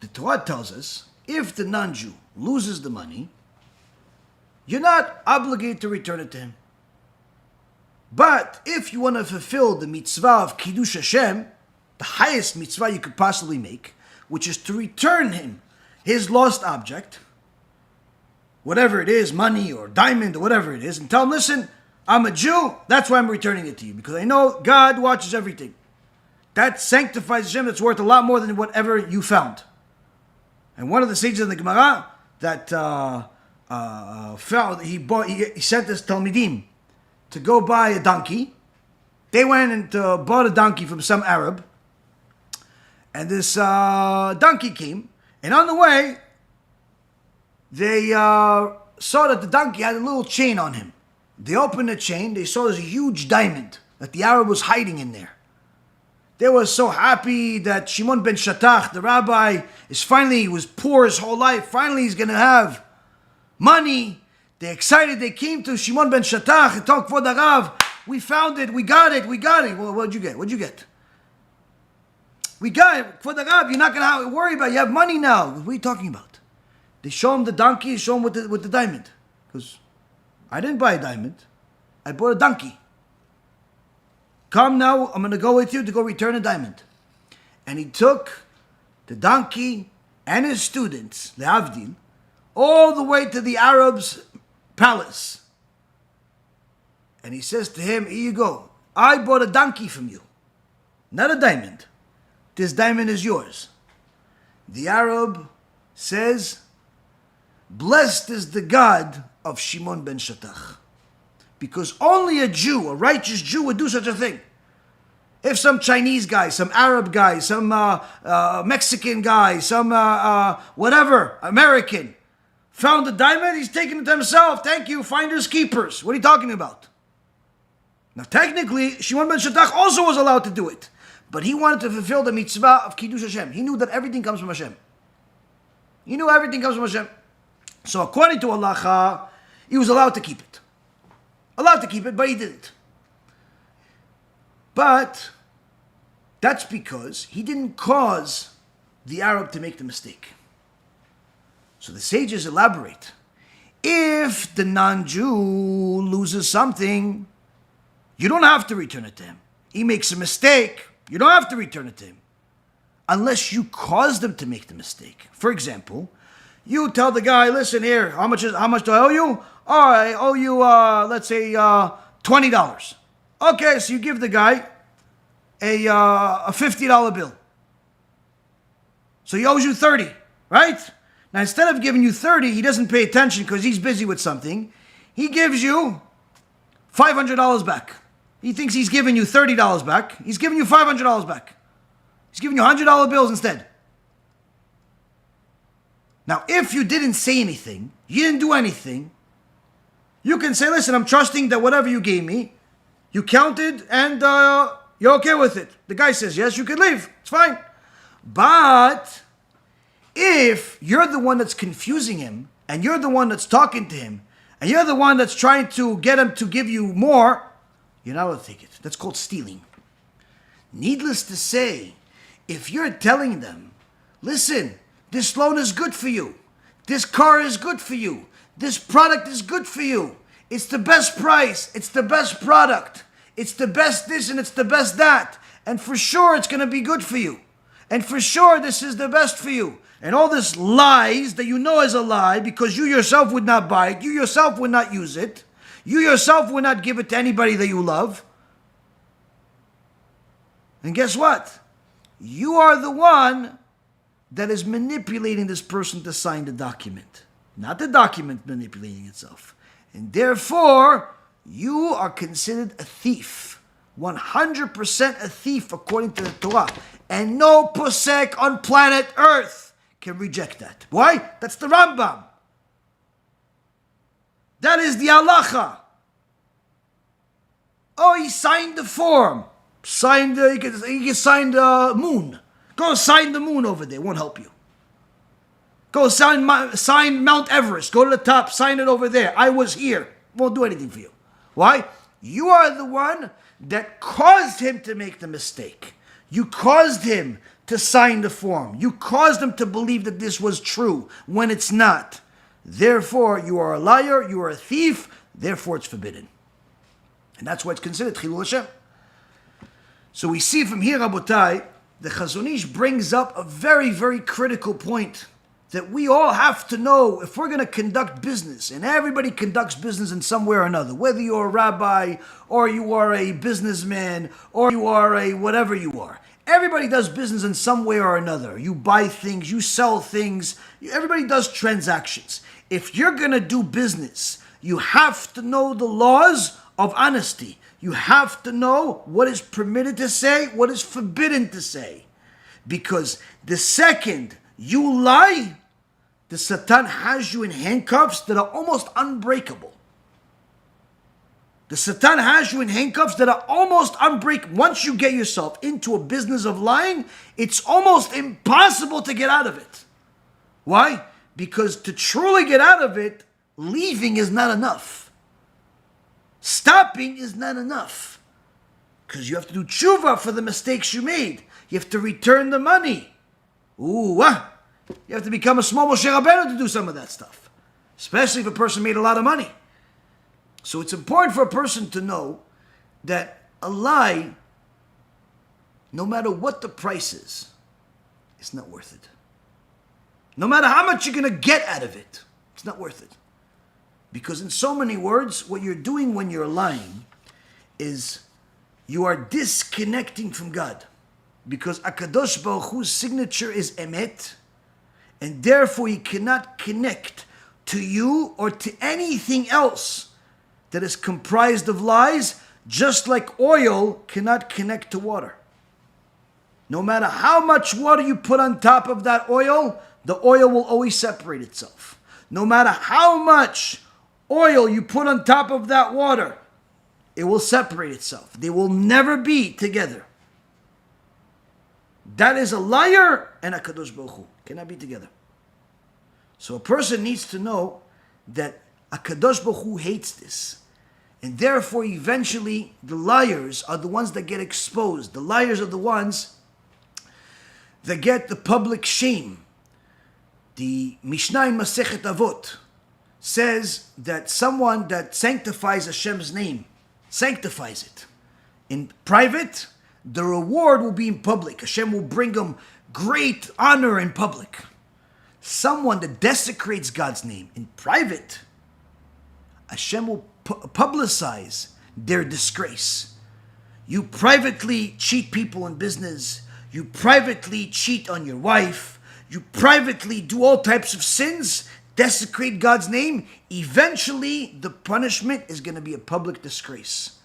The Torah tells us, if the non-Jew loses the money, you're not obligated to return it to him. But if you want to fulfill the mitzvah of Kiddush Hashem, the highest mitzvah you could possibly make, which is to return him his lost object, whatever it is, money or diamond or whatever it is, and tell him, listen, I'm a Jew, that's why I'm returning it to you, because I know God watches everything. That sanctifies Hashem, that's worth a lot more than whatever you found. And one of the sages in the Gemara that he sent his Talmidim to go buy a donkey. They went and bought a donkey from some Arab. And this donkey came. And on the way, they saw that the donkey had a little chain on him. They opened the chain, they saw there's a huge diamond that the Arab was hiding in there. They were so happy that Shimon ben Shattach, the rabbi, he was poor his whole life, finally he's going to have money. They're excited, they came to Shimon ben Shattach and talked for the Rav. We found it, we got it. Well, what'd you get? We got it for the Rav, you're not going to have to worry about it, you have money now. What are you talking about? They show him the donkey, show him with the diamond. Because I didn't buy a diamond, I bought a donkey. Come now, I'm going to go with you to go return a diamond. And he took the donkey and his students, le'avdil, all the way to the Arab's palace. And he says to him, here you go. I bought a donkey from you, not a diamond. This diamond is yours. The Arab says, blessed is the God of Shimon ben Shattach. Because only a Jew, a righteous Jew, would do such a thing. If some Chinese guy, some Arab guy, some Mexican guy, some whatever, American, found the diamond, he's taking it to himself. Thank you, finders keepers. What are you talking about? Now technically, Shimon ben Shattach also was allowed to do it. But he wanted to fulfill the mitzvah of Kiddush Hashem. He knew that everything comes from Hashem. So according to Allah, he was allowed to keep it. But he didn't. But that's because he didn't cause the Arab to make the mistake. So the sages elaborate. If the non-Jew loses something, you don't have to return it to him. He makes a mistake, you don't have to return it to him. Unless you cause them to make the mistake. For example, you tell the guy, listen here, how much do I owe you? Oh, I owe you, let's say, $20. Okay, so you give the guy a $50 bill. So he owes you $30, right? Now, instead of giving you $30, he doesn't pay attention because he's busy with something. He gives you $500 back. He thinks he's giving you $30 back. He's giving you $500 back. He's giving you $100 bills instead. Now, if you didn't say anything, you didn't do anything, you can say, listen, I'm trusting that whatever you gave me, you counted and you're okay with it. The guy says, yes, you can leave. It's fine. But if you're the one that's confusing him, and you're the one that's talking to him, and you're the one that's trying to get him to give you more, you're not allowed to take it. That's called stealing. Needless to say, if you're telling them, listen, this loan is good for you. This car is good for you. This product is good for you. It's the best price. It's the best product. It's the best this and it's the best that. And for sure it's going to be good for you. And for sure this is the best for you. And all this lies that you know is a lie because you yourself would not buy it. You yourself would not use it. You yourself would not give it to anybody that you love. And guess what? You are the one that is manipulating this person to sign the document. Not the document manipulating itself. And therefore, you are considered a thief. 100% a thief according to the Torah. And no posek on planet Earth can reject that. Why? That's the Rambam. That is the halacha. Oh, he signed the form. He can sign the moon. Go sign the moon over there. Won't help you. Go sign Mount Everest. Go to the top. Sign it over there. I was here. Won't do anything for you. Why? You are the one that caused him to make the mistake. You caused him to sign the form. You caused him to believe that this was true when it's not. Therefore, you are a liar. You are a thief. Therefore, it's forbidden. And that's why it's considered Chilul Hashem. So we see from here, Rabotai, the Chazon Ish brings up a very, very critical point that we all have to know if we're going to conduct business, and everybody conducts business in some way or another, whether you're a rabbi, or you are a businessman, or you are a whatever you are. Everybody does business in some way or another. You buy things, you sell things, everybody does transactions. If you're going to do business, you have to know the laws of honesty. You have to know what is permitted to say, what is forbidden to say. Because the second you lie, the Satan has you in handcuffs that are almost unbreakable. The Satan has you in handcuffs that are almost unbreakable. Once you get yourself into a business of lying, it's almost impossible to get out of it. Why? Because to truly get out of it, leaving is not enough. Stopping is not enough. Because you have to do tshuva for the mistakes you made. You have to return the money. You have to become a small Moshe Rabbeinu to do some of that stuff. Especially if a person made a lot of money. So it's important for a person to know that a lie, no matter what the price is, it's not worth it. No matter how much you're going to get out of it, it's not worth it. Because in so many words, what you're doing when you're lying is you are disconnecting from God. Because HaKadosh Baruch Hu's signature is Emet, and therefore he cannot connect to you or to anything else that is comprised of lies, just like oil cannot connect to water. No matter how much water you put on top of that oil, the oil will always separate itself. No matter how much oil you put on top of that water, it will separate itself. They will never be together. That is a liar and a Kadosh Baruch Hu. Cannot be together. So a person needs to know that a Kadosh Baruch Hu hates this. And therefore, eventually, the liars are the ones that get exposed. The liars are the ones that get the public shame. The Mishnah in Masechet Avot says that someone that sanctifies Hashem's name, sanctifies it in private, the reward will be in public. Hashem will bring him great honor in public. Someone that desecrates God's name in private, Hashem will publicize their disgrace. You privately cheat people in business. You privately cheat on your wife. You privately do all types of sins, desecrate God's name. Eventually, the punishment is going to be a public disgrace.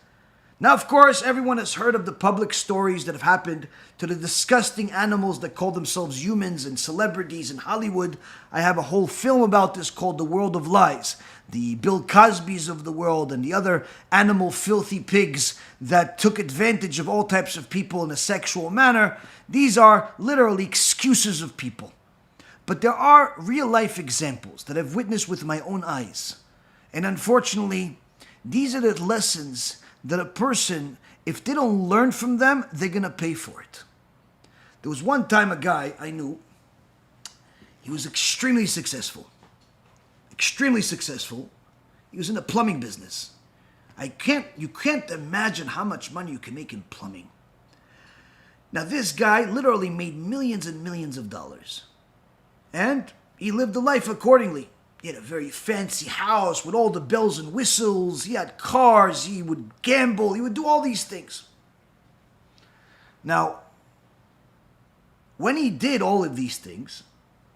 Now, of course, everyone has heard of the public stories that have happened to the disgusting animals that call themselves humans and celebrities in Hollywood. I have a whole film about this called The World of Lies. The Bill Cosbys of the world and the other animal filthy pigs that took advantage of all types of people in a sexual manner. These are literally excuses of people. But there are real life examples that I've witnessed with my own eyes. And unfortunately, these are the lessons that a person, if they don't learn from them, they're going to pay for it. There was one time a guy I knew, he was extremely successful. Extremely successful. He was in the plumbing business. You can't imagine how much money you can make in plumbing. Now this guy literally made millions and millions of dollars. And he lived the life accordingly. He had a very fancy house with all the bells and whistles. He had cars. He would gamble. He would do all these things. Now, when he did all of these things,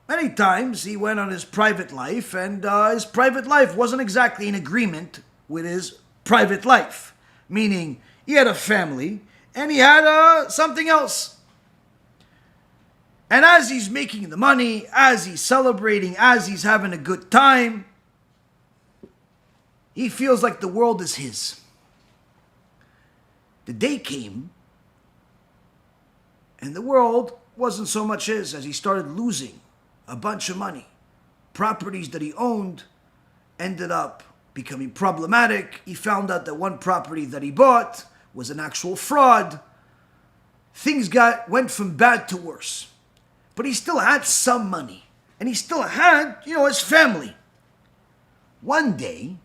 many times he went on his private life, and his private life wasn't exactly in agreement with his private life. Meaning, he had a family, and he had something else. And as he's making the money, as he's celebrating, as he's having a good time, he feels like the world is his. The day came, and the world wasn't so much his as he started losing a bunch of money. Properties that he owned ended up becoming problematic. He found out that one property that he bought was an actual fraud. Things went from bad to worse. But he still had some money. And he still had, his family. One day,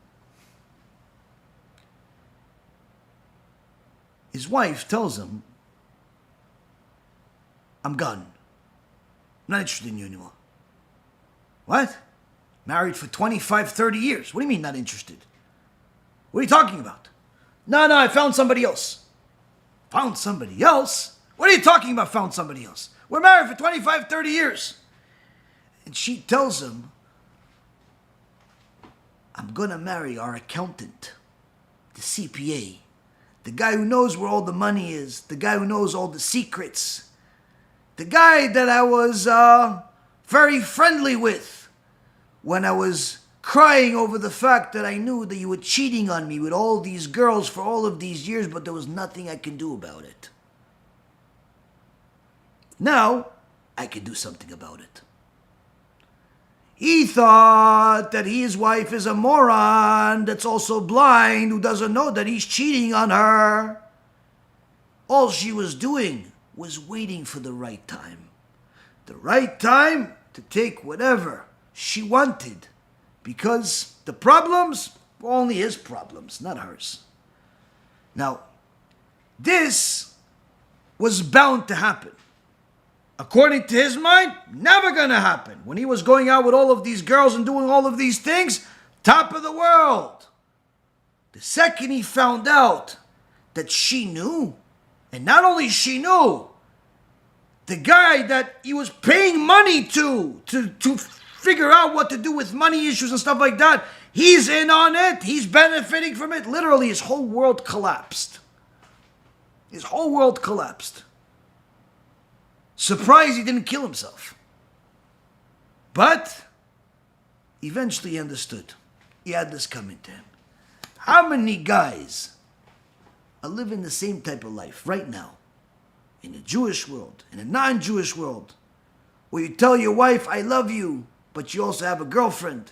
his wife tells him, I'm gone. I'm not interested in you anymore. What? Married for 25, 30 years. What do you mean not interested? What are you talking about? No, I found somebody else. Found somebody else? What are you talking about, found somebody else? We're married for 25, 30 years. And she tells him, I'm going to marry our accountant, the CPA, the guy who knows where all the money is, the guy who knows all the secrets, the guy that I was very friendly with, when I was crying over the fact that I knew that you were cheating on me with all these girls for all of these years, but there was nothing I can do about it. Now, I can do something about it. He thought that his wife is a moron that's also blind, who doesn't know that he's cheating on her. All she was doing was waiting for the right time. The right time to take whatever she wanted, because the problems were only his problems, not hers. Now, this was bound to happen. According to his mind, never gonna happen. When he was going out with all of these girls and doing all of these things, top of the world. The second he found out that she knew, and not only she knew, the guy that he was paying money to figure out what to do with money issues and stuff like that, he's in on it, he's benefiting from it. Literally, his whole world collapsed. His whole world collapsed. Surprised he didn't kill himself. But eventually he understood. He had this coming to him. How many guys are living the same type of life right now, in the Jewish world, in a non-Jewish world, where you tell your wife, I love you, but you also have a girlfriend.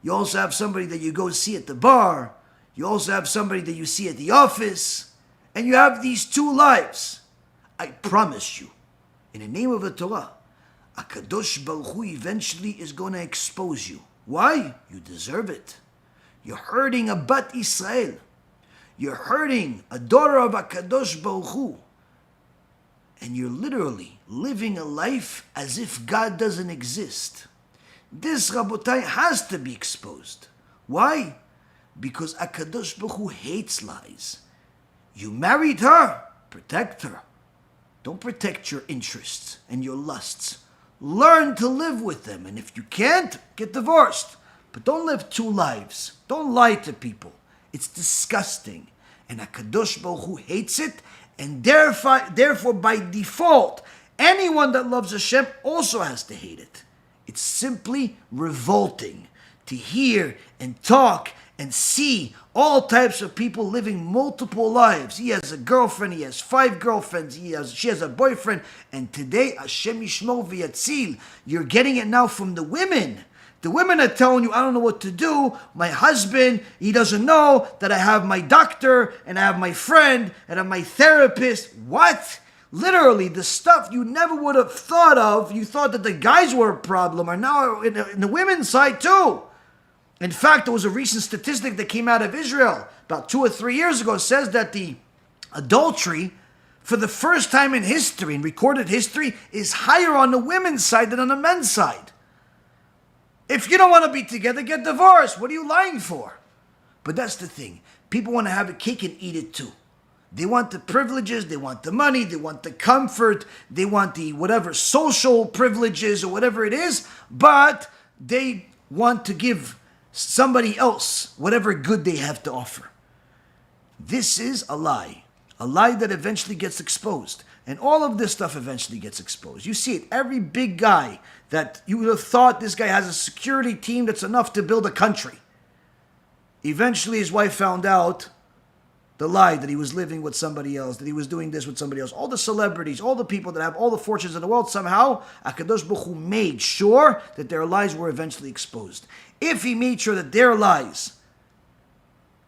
You also have somebody that you go see at the bar. You also have somebody that you see at the office. And you have these two lives. I promise you, in the name of the Torah, HaKadosh Baruch Hu eventually is going to expose you. Why? You deserve it. You're hurting a Bat Yisrael. You're hurting a daughter of HaKadosh Baruch Hu. And you're literally living a life as if God doesn't exist. This, Rabotai, has to be exposed. Why? Because HaKadosh Baruch Hu hates lies. You married her, protect her. Don't protect your interests and your lusts. Learn to live with them. And if you can't, get divorced. But don't live two lives. Don't lie to people. It's disgusting. And HaKadosh Baruch Hu hates it. And therefore, by default, anyone that loves Hashem also has to hate it. It's simply revolting to hear and talk and see all types of people living multiple lives. He has a girlfriend, he has 5 girlfriends, she has a boyfriend, and today, Hashem Yishmor v'Yatzil, you're getting it now from the women. The women are telling you, I don't know what to do. My husband, he doesn't know that I have my doctor, and I have my friend, and I have my therapist. What? Literally, the stuff you never would have thought of, you thought that the guys were a problem, are now in the women's side too. In fact, there was a recent statistic that came out of Israel about 2 or 3 years ago. It says that the adultery, for the first time in history, in recorded history, is higher on the women's side than on the men's side. If you don't want to be together, get divorced. What are you lying for? But that's the thing. People want to have a cake and eat it too. They want the privileges, they want the money, they want the comfort, they want the whatever social privileges or whatever it is, but they want to give somebody else whatever good they have to offer. This is a lie that eventually gets exposed. And all of this stuff eventually gets exposed. You see it, every big guy that you would have thought this guy has a security team that's enough to build a country. Eventually his wife found out the lie that he was living with somebody else, that he was doing this with somebody else. All the celebrities, all the people that have all the fortunes in the world, somehow HaKadosh Baruch Hu made sure that their lies were eventually exposed. If he made sure that their lies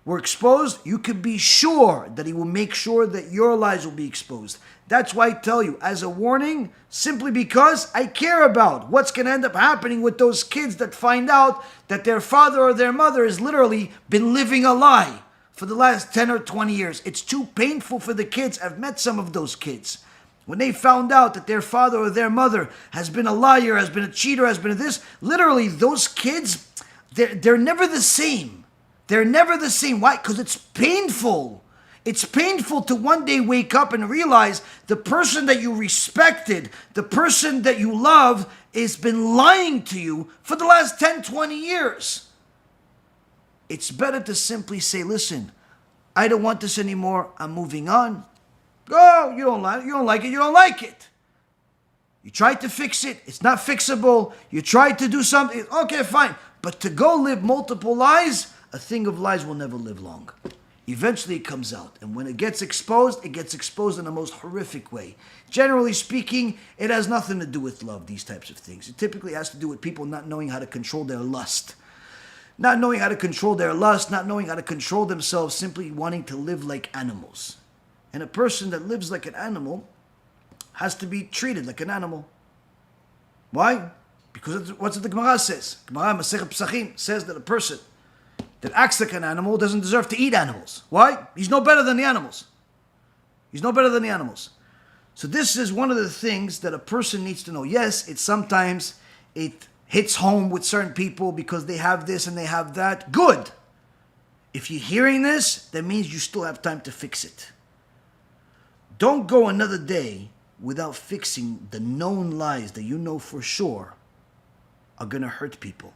were exposed, you could be sure that he will make sure that your lies will be exposed. That's why I tell you, as a warning, simply because I care about what's going to end up happening with those kids that find out that their father or their mother has literally been living a lie for the last 10 or 20 years. It's too painful for the kids. I've met some of those kids. When they found out that their father or their mother has been a liar, has been a cheater, has been a this, literally those kids, they're never the same. They're never the same. Why? Because it's painful. It's painful to one day wake up and realize the person that you respected, the person that you love, has been lying to you for the last 10, 20 years. It's better to simply say, listen, I don't want this anymore. I'm moving on. Oh, you don't like it. You don't like it. You try to fix it. It's not fixable. You try to do something. Okay, fine. But to go live multiple lies, a thing of lies will never live long. Eventually it comes out. And when it gets exposed in the most horrific way. Generally speaking, it has nothing to do with love, these types of things. It typically has to do with people not knowing how to control their lust. Not knowing how to control their lust, not knowing how to control themselves, simply wanting to live like animals. And a person that lives like an animal has to be treated like an animal. Why? Because what's what the Gemara says. Gemara Masechet Pesachim says that a person that acts like an animal doesn't deserve to eat animals. Why? He's no better than the animals. He's no better than the animals. So this is one of the things that a person needs to know. Yes, sometimes it hits home with certain people because they have this and they have that. Good. If you're hearing this, that means you still have time to fix it. Don't go another day without fixing the known lies that you know for sure are going to hurt people,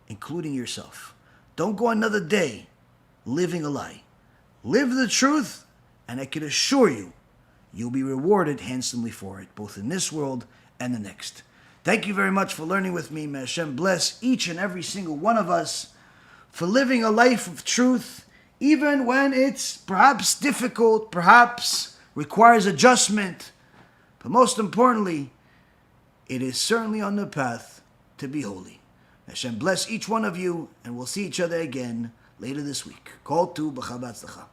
including yourself. Don't go another day living a lie. Live the truth, and I can assure you, you'll be rewarded handsomely for it, both in this world and the next. Thank you very much for learning with me. May Hashem bless each and every single one of us for living a life of truth, even when it's perhaps difficult, perhaps requires adjustment. But most importantly, it is certainly on the path to be holy. Hashem bless each one of you, and we'll see each other again later this week. Kol tu b'cha b'atzlacha.